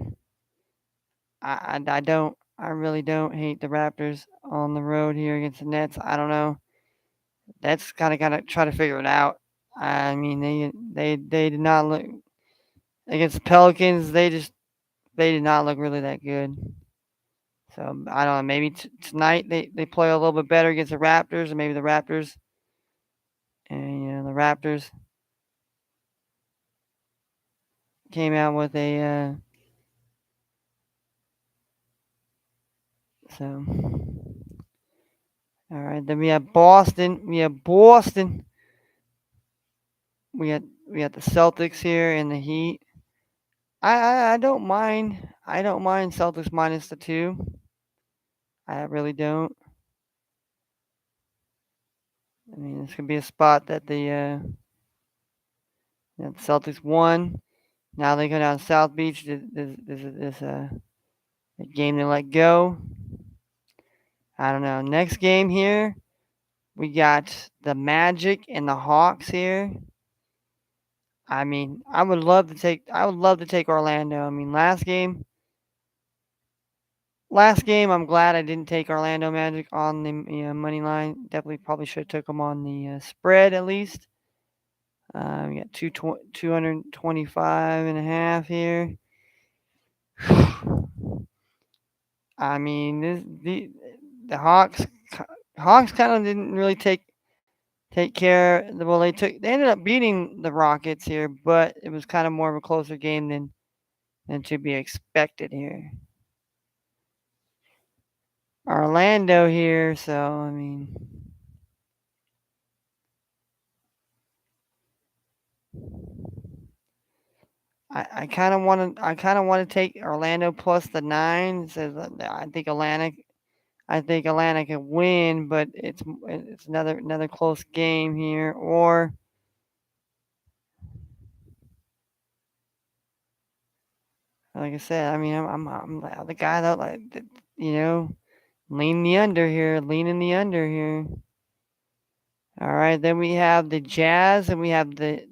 I don't. I really don't hate the Raptors on the road here against the Nets. I don't know. That's kind of gotta try to figure it out. I mean, they did not look against the Pelicans. They did not look really that good. So I don't know. Maybe tonight they play a little bit better against the Raptors, and maybe the Raptors and the Raptors came out with a so. All right, then we have Boston. We got the Celtics here and the Heat. I don't mind. I don't mind Celtics minus the 2. I really don't. I mean, this could be a spot that the Celtics won. Now they go down South Beach. This a game to let go. I don't know. Next game here, we got the Magic and the Hawks here. I would love to take Orlando. Last game, I'm glad I didn't take Orlando Magic on the money line. Definitely probably should have took them on the spread at least. We got 225.5 here. The Hawks kind of didn't really take care. Well, they ended up beating the Rockets here, but it was kind of more of a closer game than to be expected here. Orlando here, so I kind of want to take Orlando plus the 9. It says I think Atlanta can win, but it's another close game here. Or like I said, I'm the guy that you know leaning the under here. All right, then we have the Jazz and we have the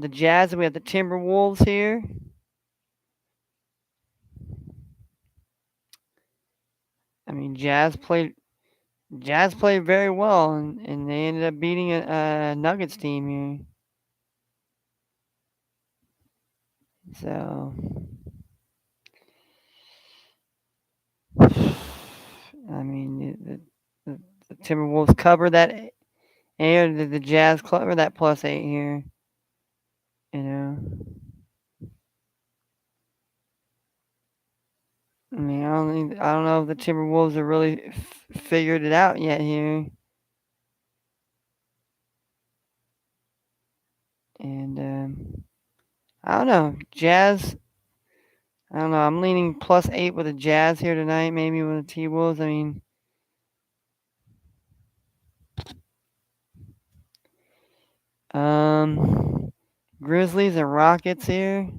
Jazz and we have the Timberwolves here. Jazz played very well, and they ended up beating a Nuggets team here. So, the Timberwolves cover that, and the Jazz cover that +8 here. You know, I don't know if the Timberwolves have really figured it out yet here. And I don't know, Jazz. I don't know. I'm leaning +8 with the Jazz here tonight. Maybe with the T-Wolves. Grizzlies and Rockets here.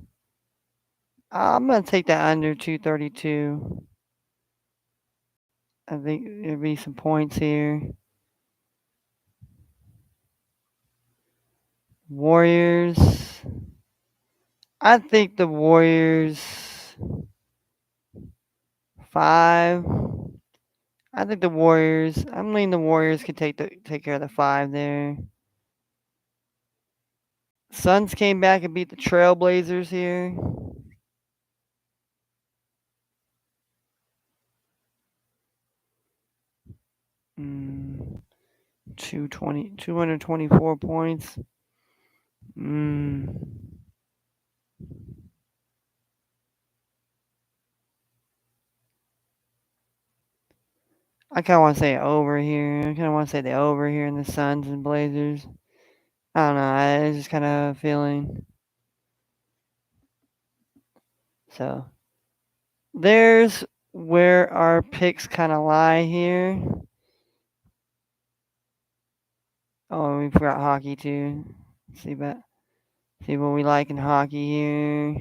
I'm gonna take that under 232. I think there'll be some points here. Warriors. I think the Warriors 5. I think the Warriors. I'm leaning the Warriors could take care of the 5 there. Suns came back and beat the Trailblazers here. Mm, 224 points. Mm. I kind of want to say over here. I kind of want to say the over here in the Suns and Blazers. I don't know. I just kind of feeling. So there's where our picks kind of lie here. Oh, we forgot hockey too. See what we like in hockey here.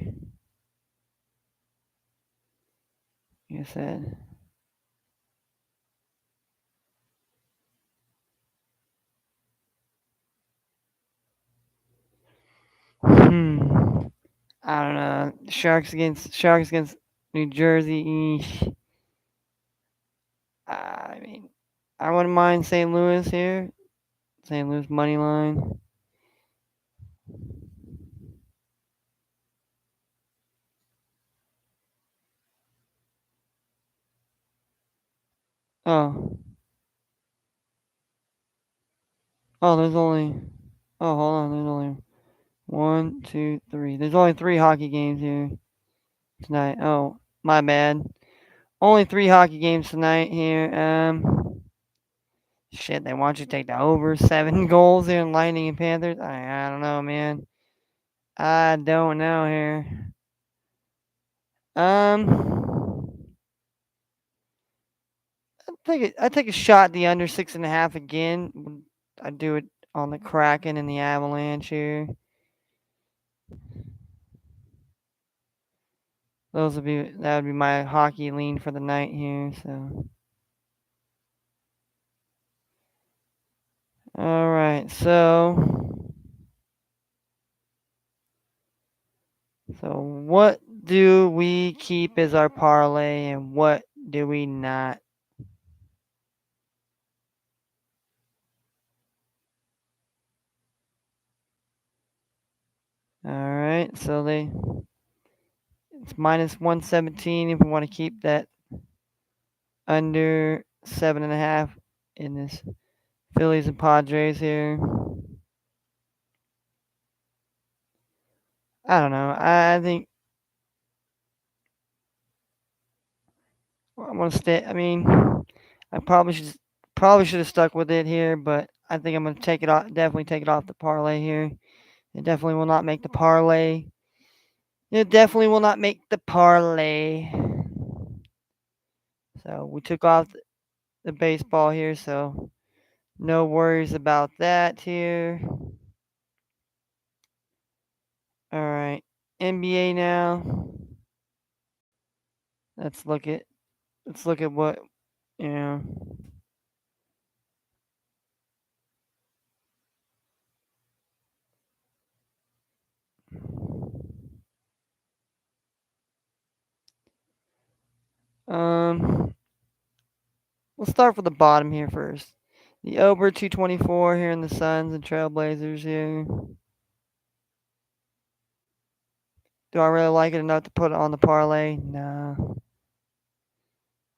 Like I said. Hmm. I don't know. Sharks against New Jersey. I mean, I wouldn't mind St. Louis here. St. Louis money line. Oh, there's only. Oh, hold on. There's only one, two, three. There's only 3 hockey games here tonight. Oh, my bad. Only 3 hockey games tonight here. Shit, they want you to take the over 7 goals here in Lightning and Panthers. I don't know, man. I don't know here. I take a shot at the under 6.5 again. I do it on the Kraken and the Avalanche here. That would be my hockey lean for the night here. So, all right. So what do we keep as our parlay and what do we not? All right. So it's minus 117 if we want to keep that under 7.5 in this Phillies and Padres here. I don't know. I think I'm gonna stay. I mean, I probably should have stuck with it here, but I think I'm gonna take it off. Definitely take it off the parlay here. It definitely will not make the parlay. It definitely will not make the parlay. So we took off the baseball here, so no worries about that here. All right, NBA now. Let's look at what you know. Um, we'll start from the bottom here first. The over 224 here in the Suns and Trailblazers here. Do I really like it enough to put it on the parlay? Nah.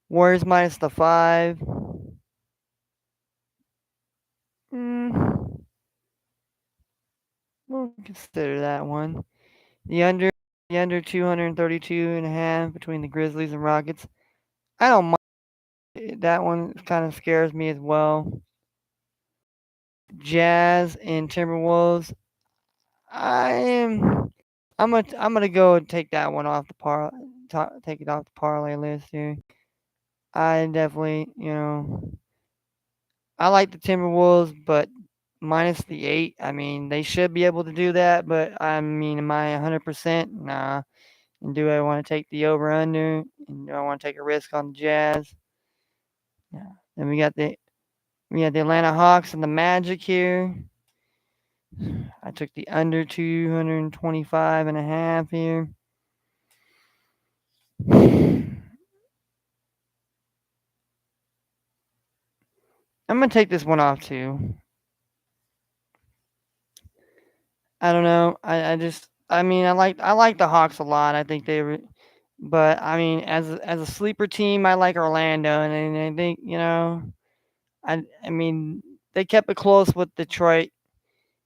Warriors minus the 5. Mm, we'll consider that one. The under the under 232.5 between the Grizzlies and Rockets. I don't mind that one. Kind of scares me as well. Jazz and Timberwolves. I am. I'm gonna go and take that one off the take it off the parlay list here. I definitely, I like the Timberwolves, but minus the 8. I mean, they should be able to do that, but I mean, am I 100%? Nah. And do I want to take the over under? And do I want to take a risk on the Jazz? Yeah. Then we got the Atlanta Hawks and the Magic here. I took the under 225.5 here. I'm gonna take this one off too. I don't know. I just I like the Hawks a lot. I think but I mean as a sleeper team, I like Orlando, and I think I mean they kept it close with Detroit.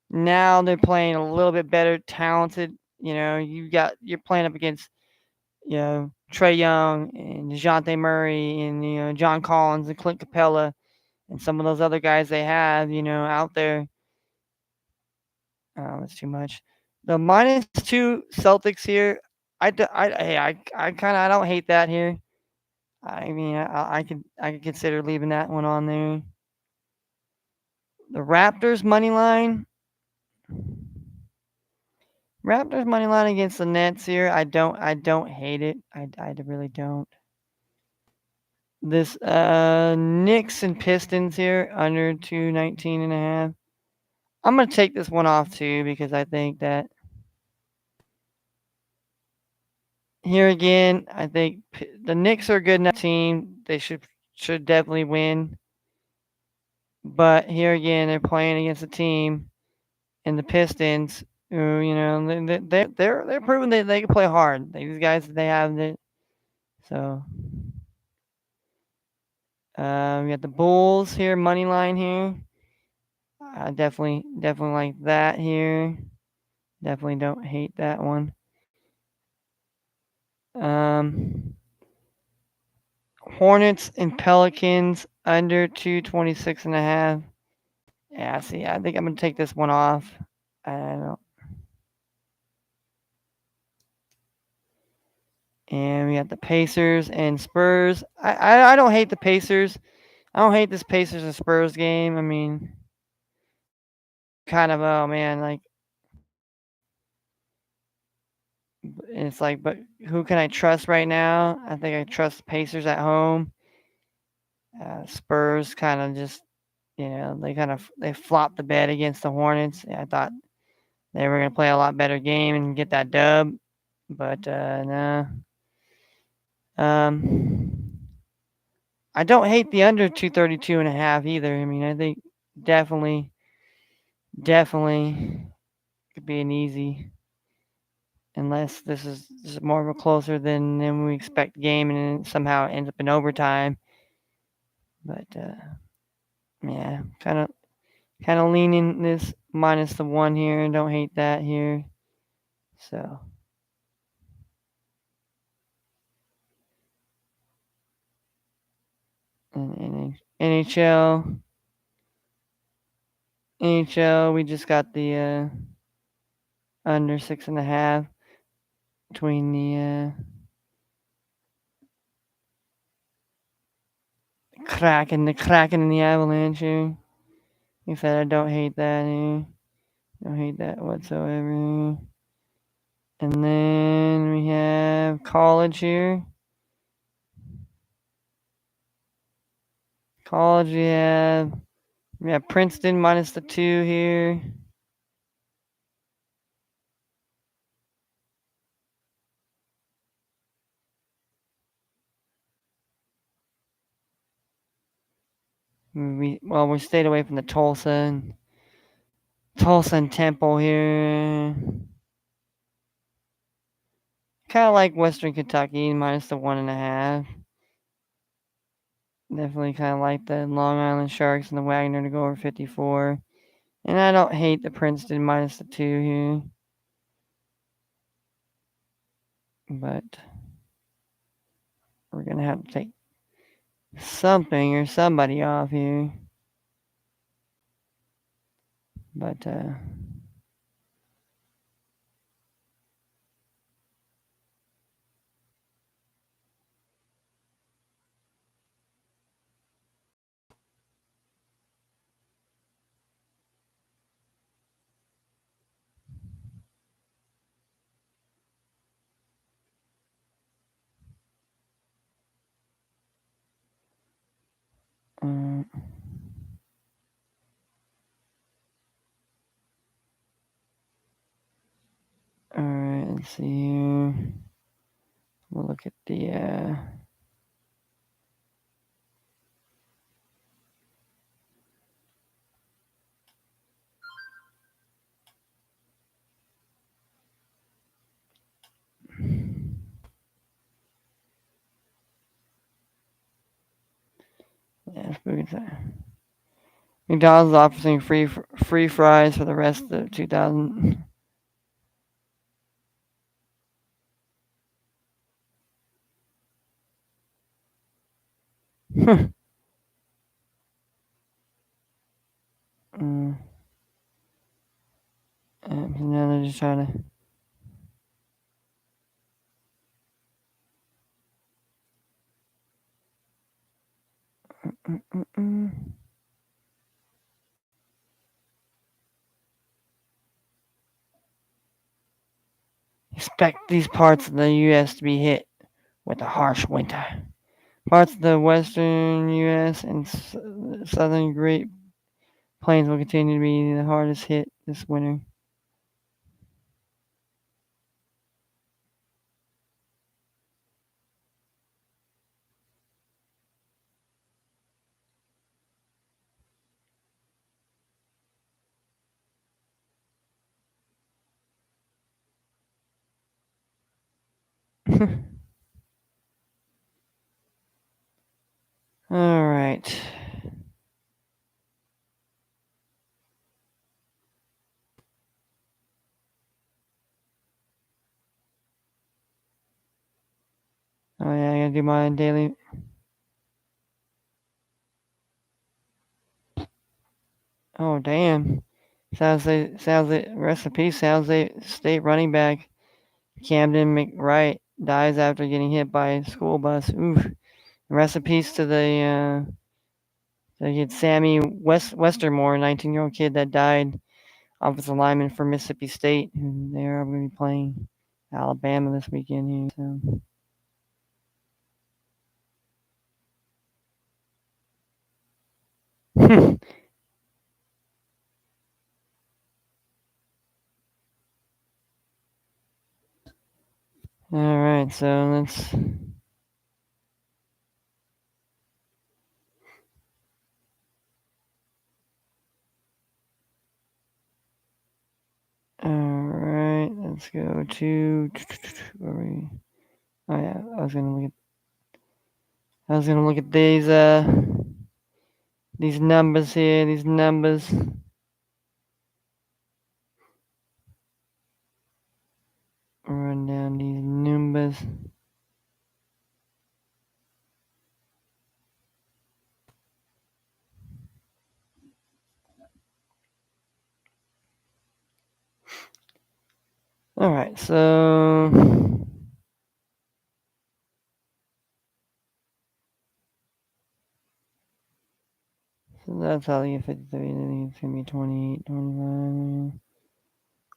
Now they're playing a little bit better, talented. You're playing up against Trey Young and Dejounte Murray and John Collins and Clint Capella and some of those other guys they have out there. Oh, that's too much. The -2 Celtics here. I don't hate that here. I mean, I could consider leaving that one on there. The Raptors money line. Raptors money line against the Nets here. I don't hate it. I really don't. This Knicks and Pistons here under 219.5. I'm gonna take this one off too because I think that here again, I think the Knicks are a good enough team. They should definitely win. But here again, they're playing against a team in the Pistons who they're proving that they can play hard. These guys they have it. So we got the Bulls here, money line here. I definitely like that here. Definitely don't hate that one. Um, Hornets and Pelicans under 226.5. Yeah, see, I think I'm gonna take this one off. I don't. And we got the Pacers and Spurs. I don't hate the Pacers. I don't hate this Pacers and Spurs game. I mean, kind of, oh man, like it's like, but who can I trust right now? I think I trust the Pacers at home. Spurs kind of just, they flopped the bed against the Hornets. I thought they were gonna play a lot better game and get that dub, but no. I don't hate the under 232.5 either. I mean, I think definitely, definitely could be an easy, unless this is more of a closer than we expect game, and it somehow ends up in overtime. But yeah, kind of leaning this minus the one here, and don't hate that here. So and NHL, we just got the under 6.5 between the Kraken and the Avalanche here. Like I said, I don't hate that here. Don't hate that whatsoever. And then we have college here. College, we have Princeton minus the 2 here. We stayed away from the Tulsa and Temple here. Kind of like Western Kentucky minus the 1.5. Definitely kind of like the Long Island Sharks and the Wagner to go over 54. And I don't hate the Princeton minus the 2 here. But we're going to have to take something or somebody off here. But uh, all right, let's see here. We'll look at the spooky time. McDonald's is offering free fries for the rest of 2000. mm, now they're just trying to. Mm-mm. Expect these parts of the U.S. to be hit with a harsh winter. Parts of the western U.S. and southern Great Plains will continue to be the hardest hit this winter. All right. Oh yeah, I gotta do my daily. Oh damn. Sounds like recipe sounds like state running back Camden McWright dies after getting hit by a school bus. Oof. Recipes to the kid Sammy Westermore, 19-year-old kid that died, offensive lineman for Mississippi State, who they're going to be playing Alabama this weekend here. So. All right, so let's. All right, let's go to. Where are we? Oh yeah, I was gonna look at these numbers here. These numbers. Run down these numbers. All right, so that's how you get 53. Then it's gonna be 28, 25.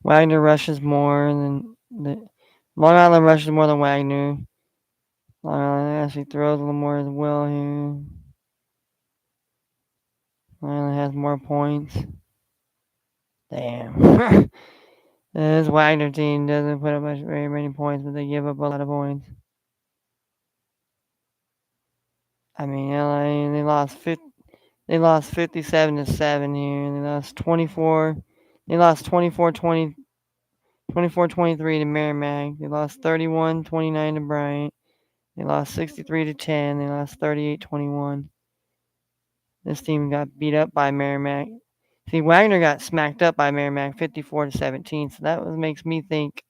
Wagner rushes more than the Long Island rushes more than Wagner. Long Island actually throws a little more as well here. Long Island has more points. Damn. This Wagner team doesn't put up very many points, but they give up a lot of points. I mean, LA they lost 57-7 here. They lost 24. They lost 24-20, 24-23 to Merrimack. They lost 31-29 to Bryant. They lost 63-10. They lost 38-21. This team got beat up by Merrimack. See, Wagner got smacked up by Merrimack 54-17. So that makes me think,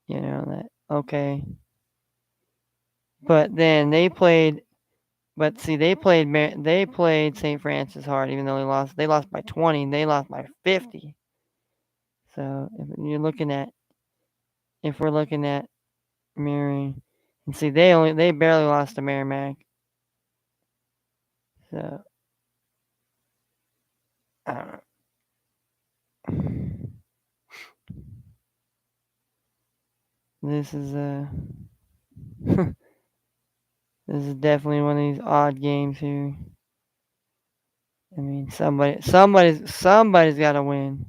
that okay. But then they played. But see, they played St. Francis hard, even though they lost by 20. And they lost by 50. So if we're looking at mirroring, and see, they barely lost to Merrimack. So I don't know. This is this is definitely one of these odd games here. I mean, somebody's got to win.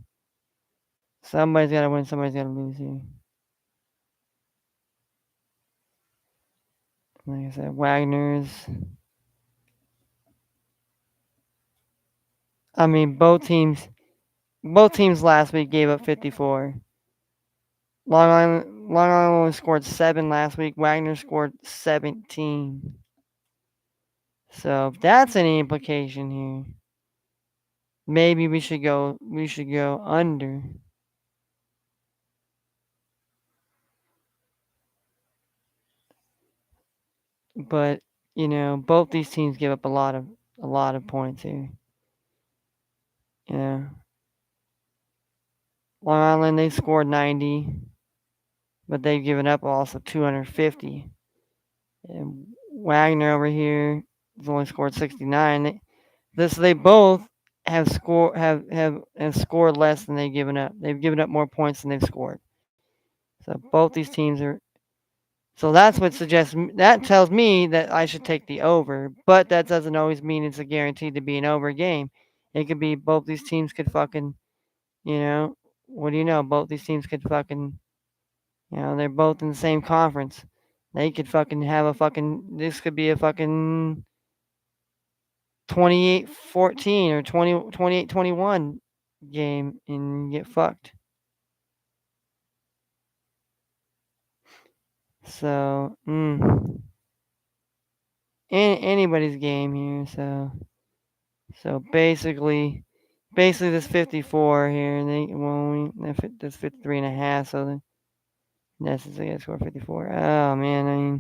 Somebody's got to win. Somebody's got to lose here. Like I said, Wagner's. I mean, both teams last week gave up 54. Long Island only scored 7 last week. Wagner scored 17. So if that's any implication here, maybe we should go under. But both these teams give up a lot of points here. Yeah. Long Island, they scored 90, but they've given up also 250. And Wagner over here has only scored 69. They both have scored less than they've given up. They've given up more points than they've scored. So both these teams are. So that's what suggests that tells me that I should take the over. But that doesn't always mean it's a guaranteed to be an over game. It could be both these teams could fucking you know what do you know? Both these teams could fucking they're both in the same conference. They could fucking have a fucking. This could be a fucking 28-14 or 28-21 game and get fucked. So, anybody's game here. So basically this 54 here, and this 53 and a half. So the necessary score 54. Oh man, I mean.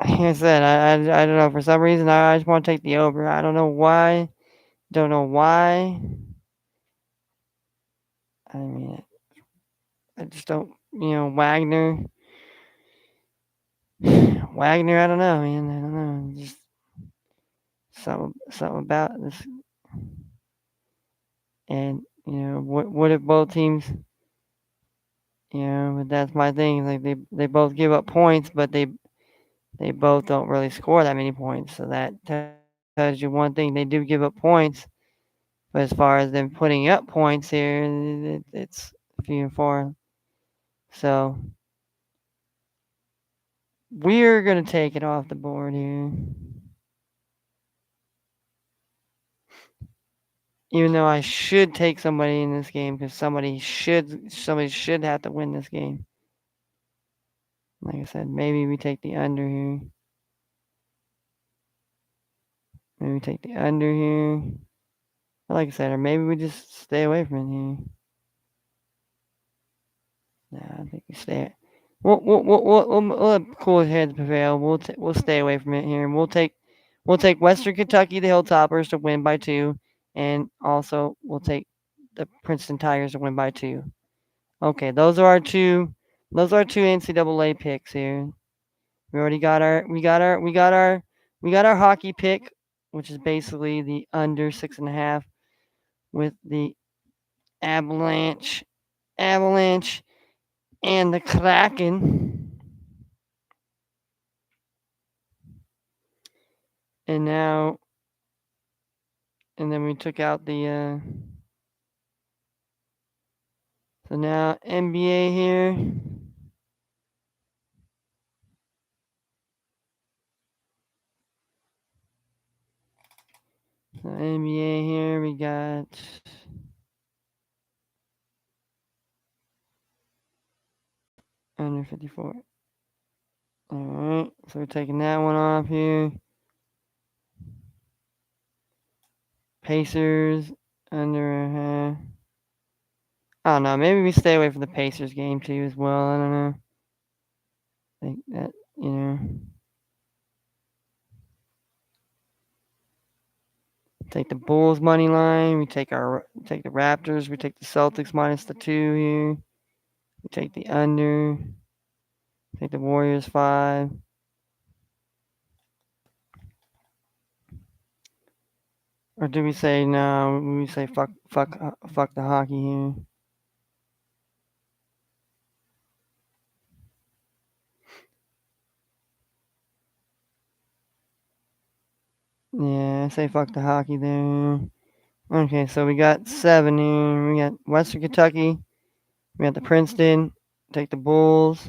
Like I said, I don't know. For some reason, I just want to take the over. I don't know why. Don't know why. I mean, I just don't. Wagner. Wagner. I don't know, man. I don't know. Just something about this. And what if both teams? But that's my thing. Like they both give up points, but they both don't really score that many points. So that tells you one thing: they do give up points. But as far as them putting up points here, it's few and far. So we're gonna take it off the board here, even though I should take somebody in this game because somebody should have to win this game. Like I said, maybe we take the under here. Maybe we take the under here. Like I said, or maybe we just stay away from it here. Nah, I think we stay. We'll let cooler heads prevail. We'll stay away from it here, and we'll take Western Kentucky, the Hilltoppers, to win by 2, and also we'll take the Princeton Tigers to win by 2. Okay, those are our two. Those are our two NCAA picks here. We already got our hockey pick, which is basically the under 6.5 with the Avalanche, and the Kraken. And now, and then we took out the. So now NBA here. So NBA here we got. Under 54. Alright, so we're taking that one off here. Pacers under a half. I don't know. Maybe we stay away from the Pacers game too as well. I don't know. I think that take the Bulls money line. We take the Raptors. We take the Celtics minus the 2 here. We take the under. Take the Warriors 5. Or do we say no? We say fuck the hockey here. Yeah, I say fuck the hockey there. Okay, so we got 7 here. We got Western Kentucky. We got the Princeton. Take the Bulls.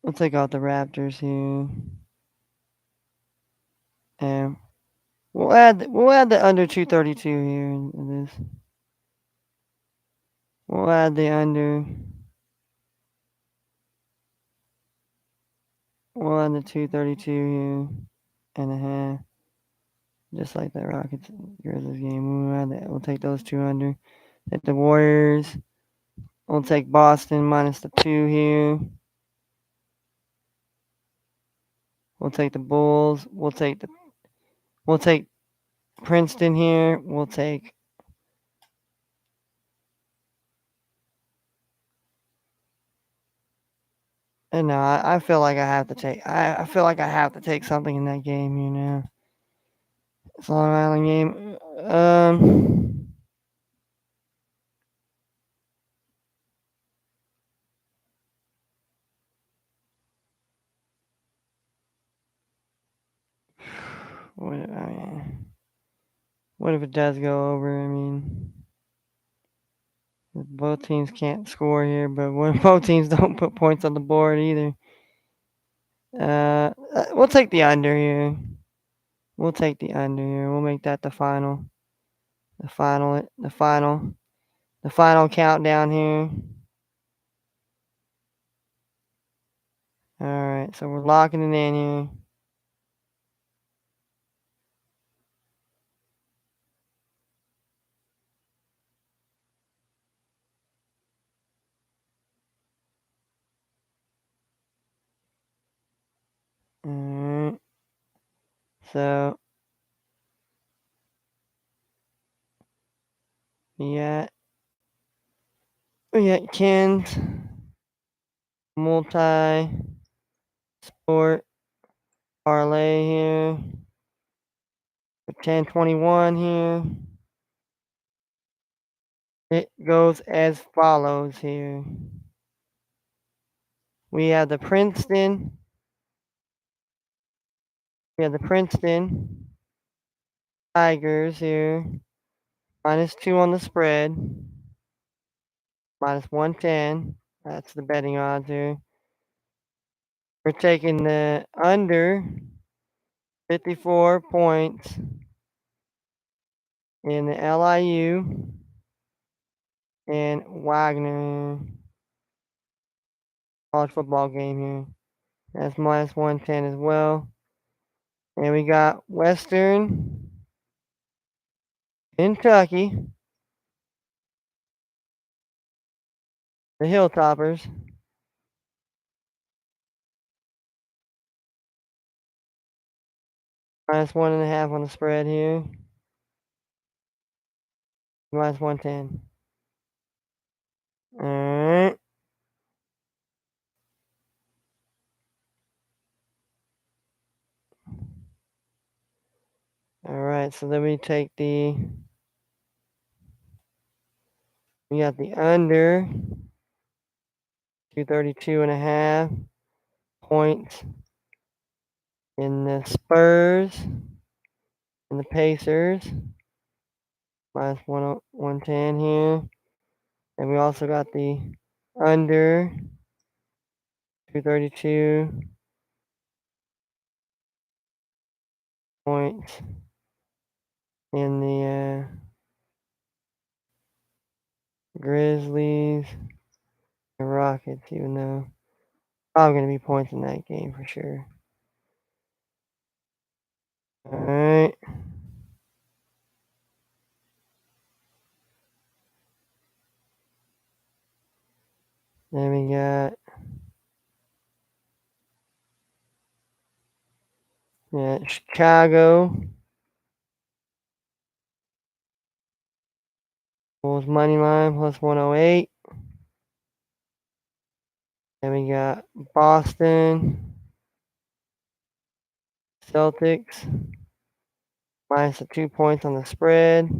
We'll take out the Raptors here. And we'll add the under 232 here in this. We'll add the under. We'll add the 232 here and a half. Just like that Rockets Grizzlies game. We'll take those two under. Hit the Warriors. We'll take Boston minus the 2 here. We'll take the Bulls. We'll take Princeton here. We'll take and no, I feel like I have to take I feel like I have to take something in that game, you know. It's a Long Island game. What if it does go over? I mean, both teams can't score here, but what if both teams don't put points on the board either? We'll take the under here. We'll take the under here. We'll make that the final. The final countdown here. All right, so we're locking it in here. All right. So we got Ken's multi sport parlay here. 1021 here. It goes as follows here. We have the Princeton. We have the Princeton Tigers here. -2 on the spread. -110. That's the betting odds here. We're taking the under 54 points in the LIU and Wagner college football game here. That's -110 as well. And we got Western Kentucky, the Hilltoppers, -1.5 on the spread here. -110. Alright. Alright, so then we got the under 232.5 points in the Spurs and the Pacers. -110 here. And we also got the under 232 points in the Grizzlies and Rockets, even though probably going to be points in that game for sure. Alright. Then we got Chicago Bulls money line +108. Then we got Boston Celtics -2 points on the spread.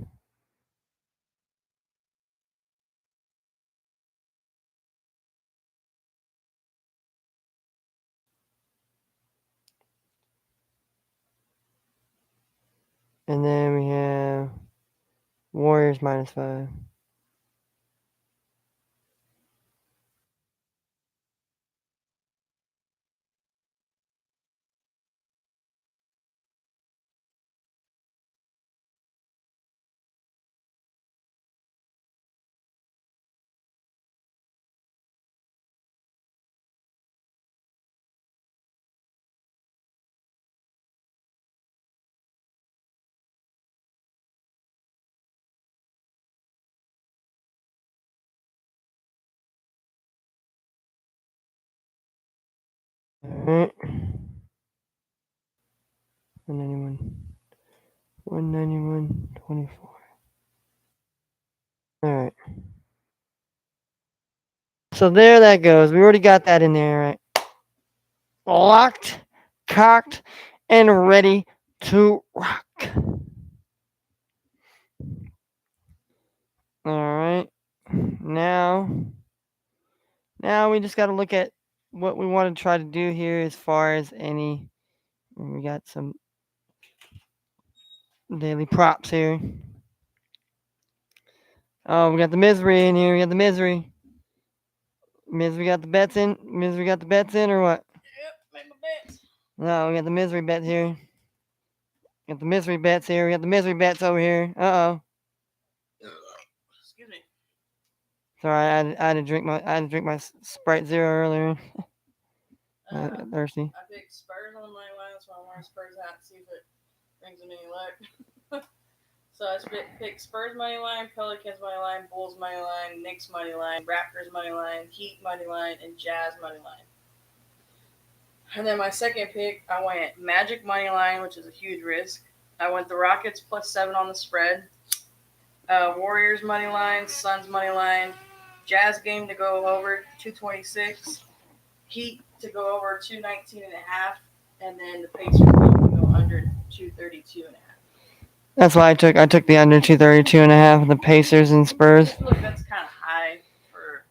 And then we have Warriors -5. right. 191. 191.24. All right. So there that goes. We already got that in there, right? Locked, cocked, and ready to rock. All right. Now, now we just got to look at what we want to try to do here as far as any. We got some daily props here. Oh, we got the misery in here. We got the misery. Misery got the bets in. Misery got the bets in, or what? Yep, make my bets. No, we got the misery bets here. Got the misery bets here. We got the misery bets over here. Excuse me. Sorry, I had to drink my Sprite Zero earlier. I got thirsty. I picked Spurs on the money line, so I'm wearing Spurs hat to see if it brings them any luck. So I picked Spurs money line, Pelicans money line, Bulls money line, Knicks money line, Raptors money line, Heat money line, and Jazz money line. And then my second pick, I went Magic money line, which is a huge risk. I went the Rockets +7 on the spread. Warriors money line, Suns money line, Jazz game to go over 226, Heat to go over 219.5, and then the Pacers game to go under 232.5. That's why I took the under 232.5 of the Pacers and Spurs. I feel like that's kind of high for.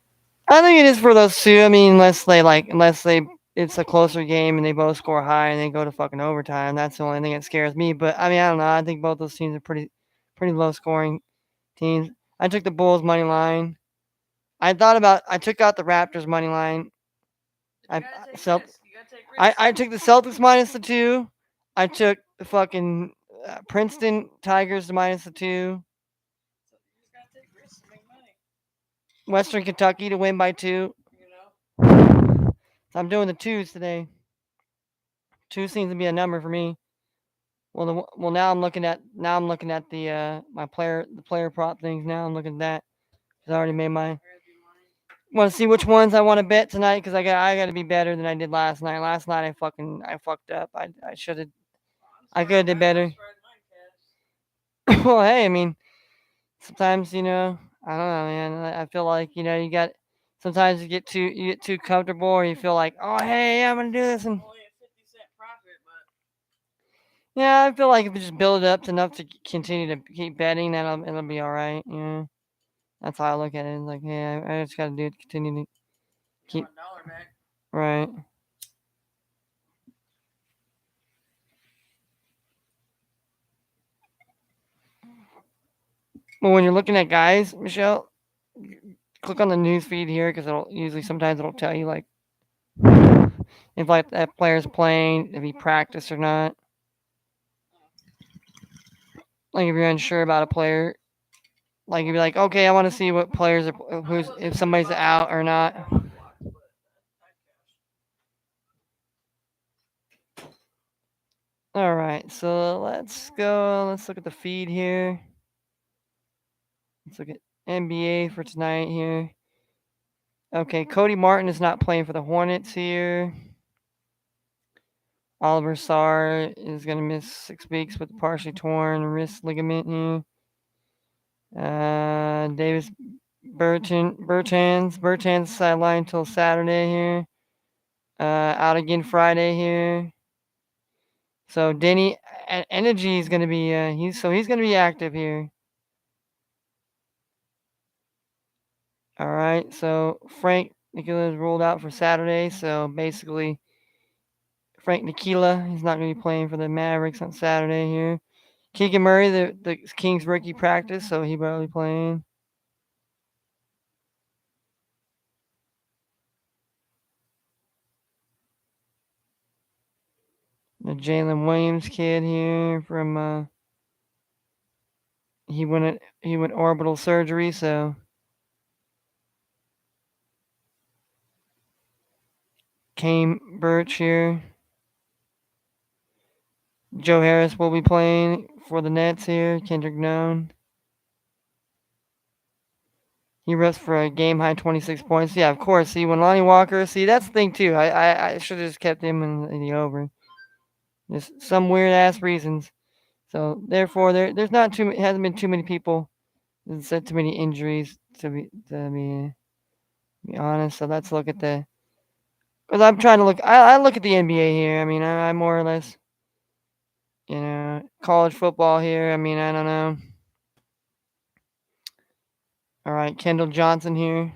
I think it is for those two. I mean, unless it's a closer game and they both score high and they go to fucking overtime. That's the only thing that scares me. But I mean, I don't know. I think both those teams are pretty low scoring teams. I took the Bulls money line. I took out the Raptors money line. I took the Celtics minus the 2. I took the fucking Princeton Tigers minus the 2. So you just gotta take risks to make money. Western Kentucky to win by 2. You know. So I'm doing the 2s today. 2 seems to be a number for me. Well, now I'm looking at the player prop things. Now I'm looking at that because I already made my. Want to see which ones I want to bet tonight because I got to be better than I did last night. Last night I fucked up. I should have. I could have did better. Well, hey, I mean, sometimes I don't know, man. I feel like you got. Sometimes you get too comfortable, or you feel like, oh, hey, I'm gonna do this, and Only a 50-cent profit, but yeah, I feel like if you just build it up to enough to continue to keep betting, then it'll be all right. That's how I look at it. It's like, yeah, I just gotta do it. Continue to keep $1 back. right. Well, when you're looking at guys, Michelle, click on the news feed here because sometimes it'll tell you like if like that player's playing, if he practiced or not. Like if you're unsure about a player, like you'd be like, okay, I want to see what players are, if somebody's out or not. All right, so let's go. Let's look at the feed here. Let's look at NBA for tonight here. Okay, Cody Martin is not playing for the Hornets here. Oliver Sarr is going to miss 6 weeks with a partially torn wrist ligament here. Davis Bertans sidelined until Saturday here. Out again Friday here. So Denny Energy is going to be he's going to be active here. All right, so Frank Ntilikina is ruled out for Saturday. So basically, Frank Ntilikina, he's not going to be playing for the Mavericks on Saturday here. Keegan Murray, the Kings rookie practice, so he probably playing. The Jalen Williams kid here from he went orbital surgery, so Kame Birch here. Joe Harris will be playing for the Nets here. Kendrick Nunn. He rushed for a game high 26 points. Yeah, of course. See, when Lonnie Walker, see, that's the thing too. I should have just kept him in the over. Just some weird ass reasons. So therefore, there's not too hasn't been too many people. There's said too many injuries to be honest. So let's look at the. Cause I'm trying to look. I look at the NBA here. I mean, I more or less, college football here. I mean, I don't know. All right, Kendall Johnson here.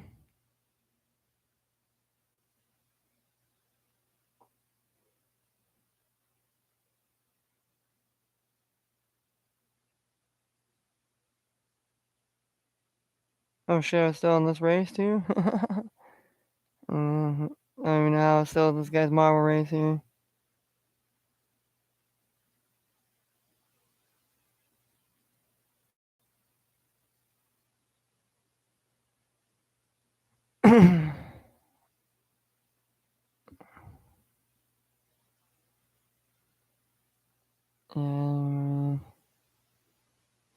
Oh shit, I'm still in this race too. Mhm. I don't even know how I'm still in this guy's marble race here. And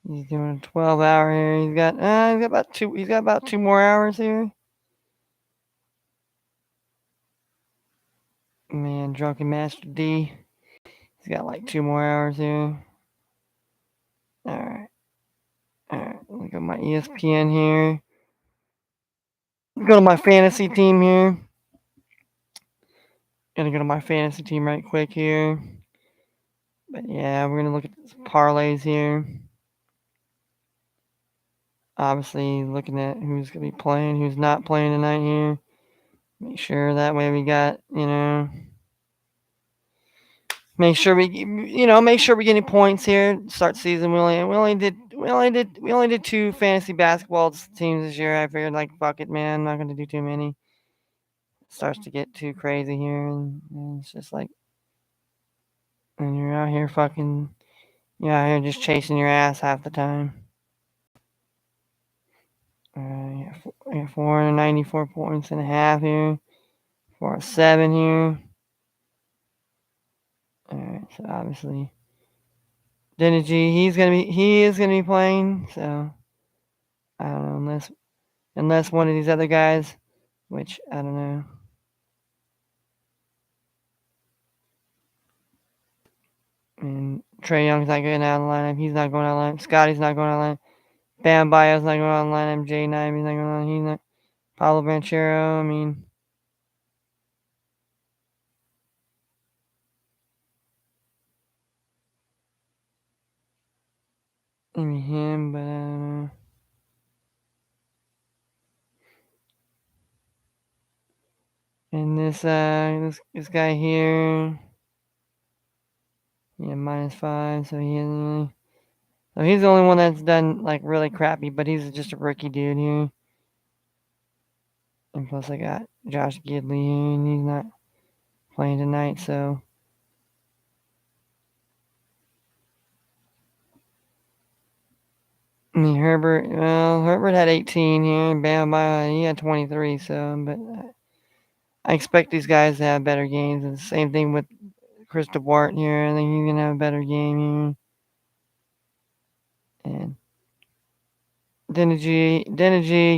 he's doing a 12-hour here. He's got about 2 more hours here. Man, Drunken Master D. He's got like 2 more hours here. Alright. Alright. Look at my ESPN here. Go to my fantasy team here. Gonna go to my fantasy team right quick here. But yeah, we're gonna look at some parlays here. Obviously, looking at who's gonna be playing, who's not playing tonight here. Make sure that way we got, make sure we're getting points here. Start season. We only did 2 fantasy basketball teams this year. I figured like fuck it, man. I'm not gonna do too many. It starts to get too crazy here, and it's just like, and you're out here fucking, you're out here just chasing your ass half the time. Yeah, 494 points and a half here. 407 here. Alright, so obviously Denigy, he is gonna be playing, so I don't know, unless one of these other guys, which I don't know. And Trey Young's not going out of the lineup. He's not going out of the lineup. Scotty's not going out of the lineup. Bam Bayo's not going out of the lineup. Jay Knight, he's not going out of the lineup. He's not. Pablo Banchero, I mean him, but I don't know. And this guy here, yeah, -5, so he isn't really. So he's the only one that's done like really crappy, but he's just a rookie dude here. And plus I got Josh Gidley here, and he's not playing tonight, so. I mean, Herbert had 18 here, and Bam Bayo, he had 23, so, but I expect these guys to have better games. And the same thing with Chris DeBart here. I think he's going to have a better game here. And Denergy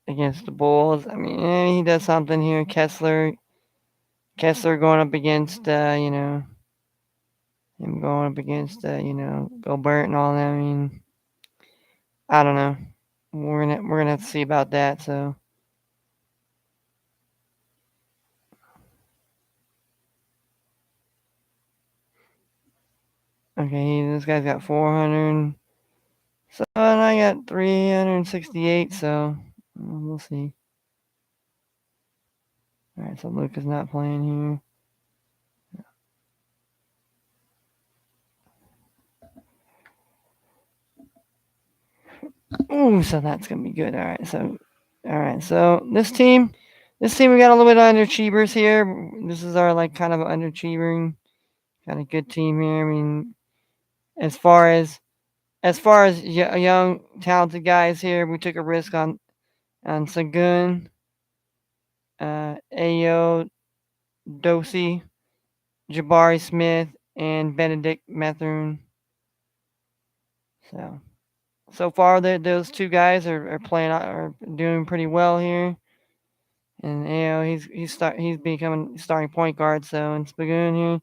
against the Bulls. I mean, he does something here. Kessler going up against, him going up against, Gilbert and all that. I mean, I don't know. We're gonna have to see about that. So okay, this guy's got 400. So and I got 368. So we'll see. All right, so Luke is not playing here. Ooh, so that's gonna be good. All right, so this team we got a little bit of underachievers here. This is our like kind of underachieving kind of good team here. I mean, as far as young talented guys here, we took a risk on Sagun, Ayo, Dosi, Jabari Smith, and Benedict Methune. So so far, those two guys are playing are doing pretty well here, and he's becoming starting point guard. So in Spagoon here,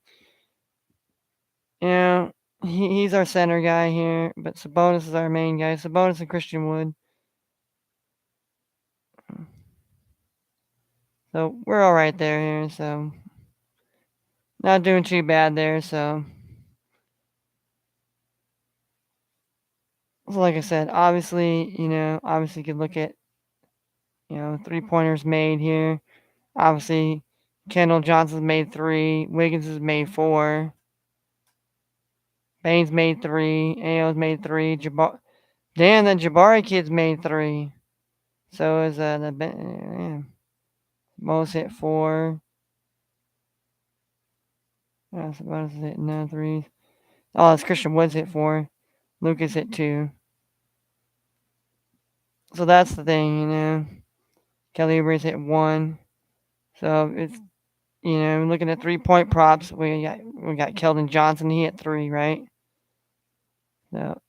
you know, he's our center guy here, but Sabonis is our main guy. Sabonis and Christian Wood. So we're all right there here. So not doing too bad there. So like I said, obviously, obviously you could look at, 3-pointers made here. Obviously, Kendall Johnson's made 3. Wiggins has made 4. Baines made 3. Ayo's made 3. Damn, that Jabari kid's made 3. So is Most hit 4. Sabonis hit no threes. Oh, it's Christian Woods hit 4. Lucas hit 2. So that's the thing, Kelly Oubre's hit 1. So it's looking at 3-point props. We got Keldon Johnson. He hit 3, right? So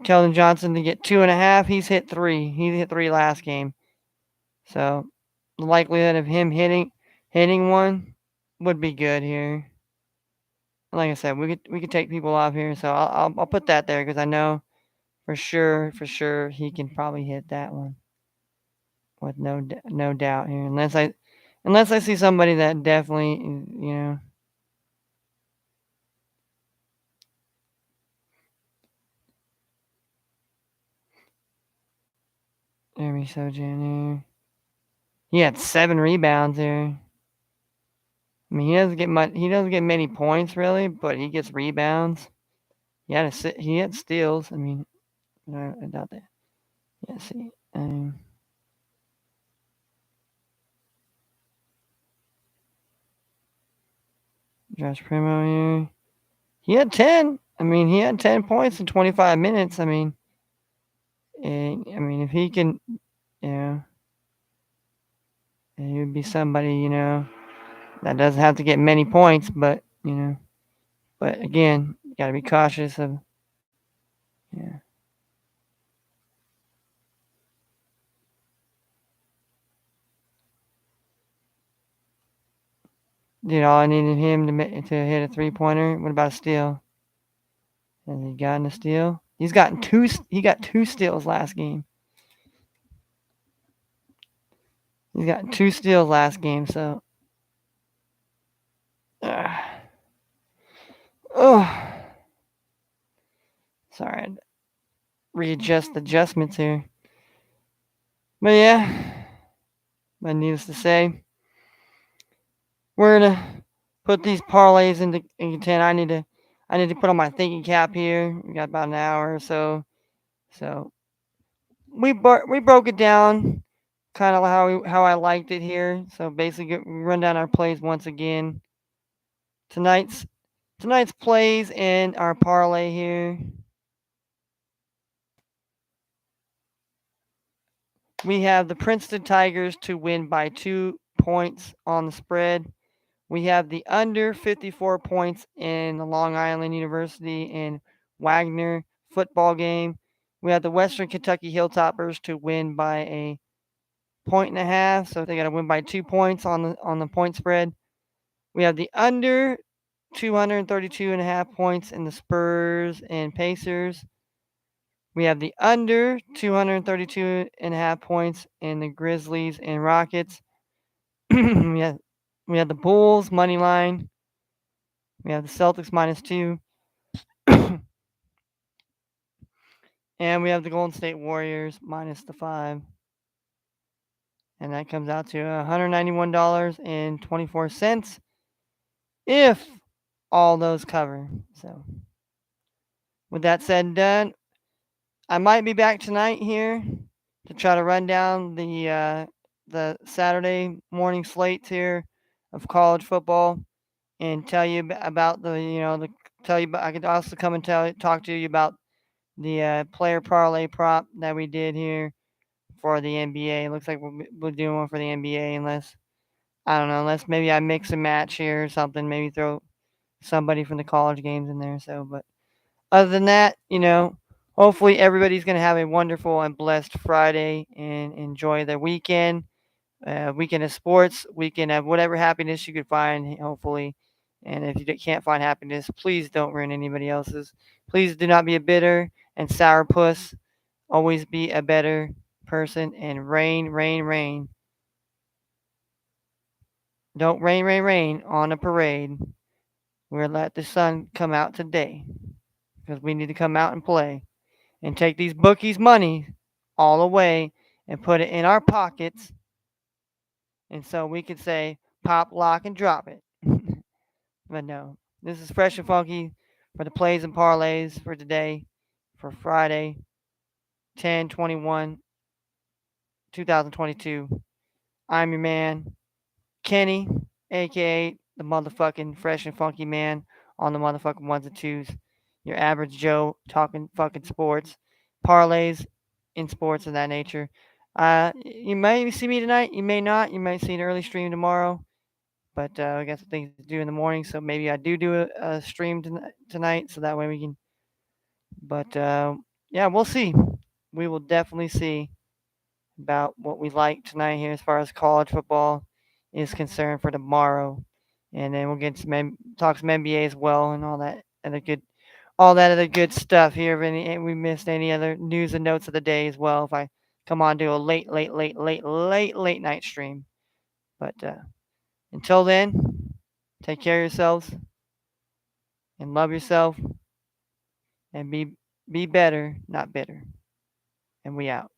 Keldon Johnson to get 2.5. He's hit 3. He hit 3 last game. So the likelihood of him hitting one would be good here. Like I said, we could take people off here. So I'll put that there because I know for sure he can probably hit that one with no doubt here. Unless I see somebody that definitely Jeremy Sojan here. He had 7 rebounds there. I mean, he doesn't get many points really, but he gets rebounds. He had steals. I mean, I doubt that. Yeah, see. Josh Primo here. He had 10. I mean, he had 10 points in 25 minutes. I mean, if he can, he would be somebody, that doesn't have to get many points, but again, you got to be cautious of, yeah. Did all I needed him to hit a 3-pointer. What about a steal? Has he gotten a steal? He's gotten 2. He got 2 steals last game. He's got 2 steals last game. So, oh, sorry, I'd readjust adjustments here. But yeah, but needless to say, we're gonna put these parlays into 10. I need to put on my thinking cap here. We got about an hour or so. So we broke it down, kind of how I liked it here. So basically, run down our plays once again. Tonight's plays and our parlay here. We have the Princeton Tigers to win by 2 points on the spread. We have the under 54 points in the Long Island University and Wagner football game. We have the Western Kentucky Hilltoppers to win by a 1.5, so they got to win by 2 points on the point spread. We have the under 232.5 points in the Spurs and Pacers. We have the under 232.5 points in the Grizzlies and Rockets. we have the Bulls money line. We have the Celtics -2. And we have the Golden State Warriors -5. And that comes out to $191.24 if all those cover. So, with that said and done, I might be back tonight here to try to run down the Saturday morning slates here of college football and tell you about I could also come and talk to you about the player parlay prop that we did here for the NBA. It looks like we're doing one for the NBA unless I don't know, unless maybe I mix and match here or something, maybe throw somebody from the college games in there. So, but other than that, hopefully everybody's going to have a wonderful and blessed Friday and enjoy their weekend. Weekend of sports, weekend of whatever happiness you could find, hopefully. And if you can't find happiness, please don't ruin anybody else's. Please do not be a bitter and sourpuss. Always be a better person. And rain, rain, rain. Don't rain, rain, rain on a parade. We're let the sun come out today because we need to come out and play and take these bookies' money all away and put it in our pockets. And so we can say, pop, lock, and drop it. But no, this is fresh and funky for the plays and parlays for today, for Friday, 10/21/2022. I'm your man, Kenny, aka the motherfucking fresh and funky man on the motherfucking ones and twos. Your average Joe talking fucking sports, parlays in sports of that nature. You may see me tonight, you may not. You might see an early stream tomorrow. But I got some things to do in the morning, so maybe I do a stream tonight, so that way we can. But yeah, we'll see. We will definitely see about what we like tonight here as far as college football is concerned for tomorrow, and then we'll get some talk some NBA as well and all that other good stuff here. If we missed any other news and notes of the day as well, if I come on to a late night stream. But until then, take care of yourselves and love yourself and be better, not bitter. And we out.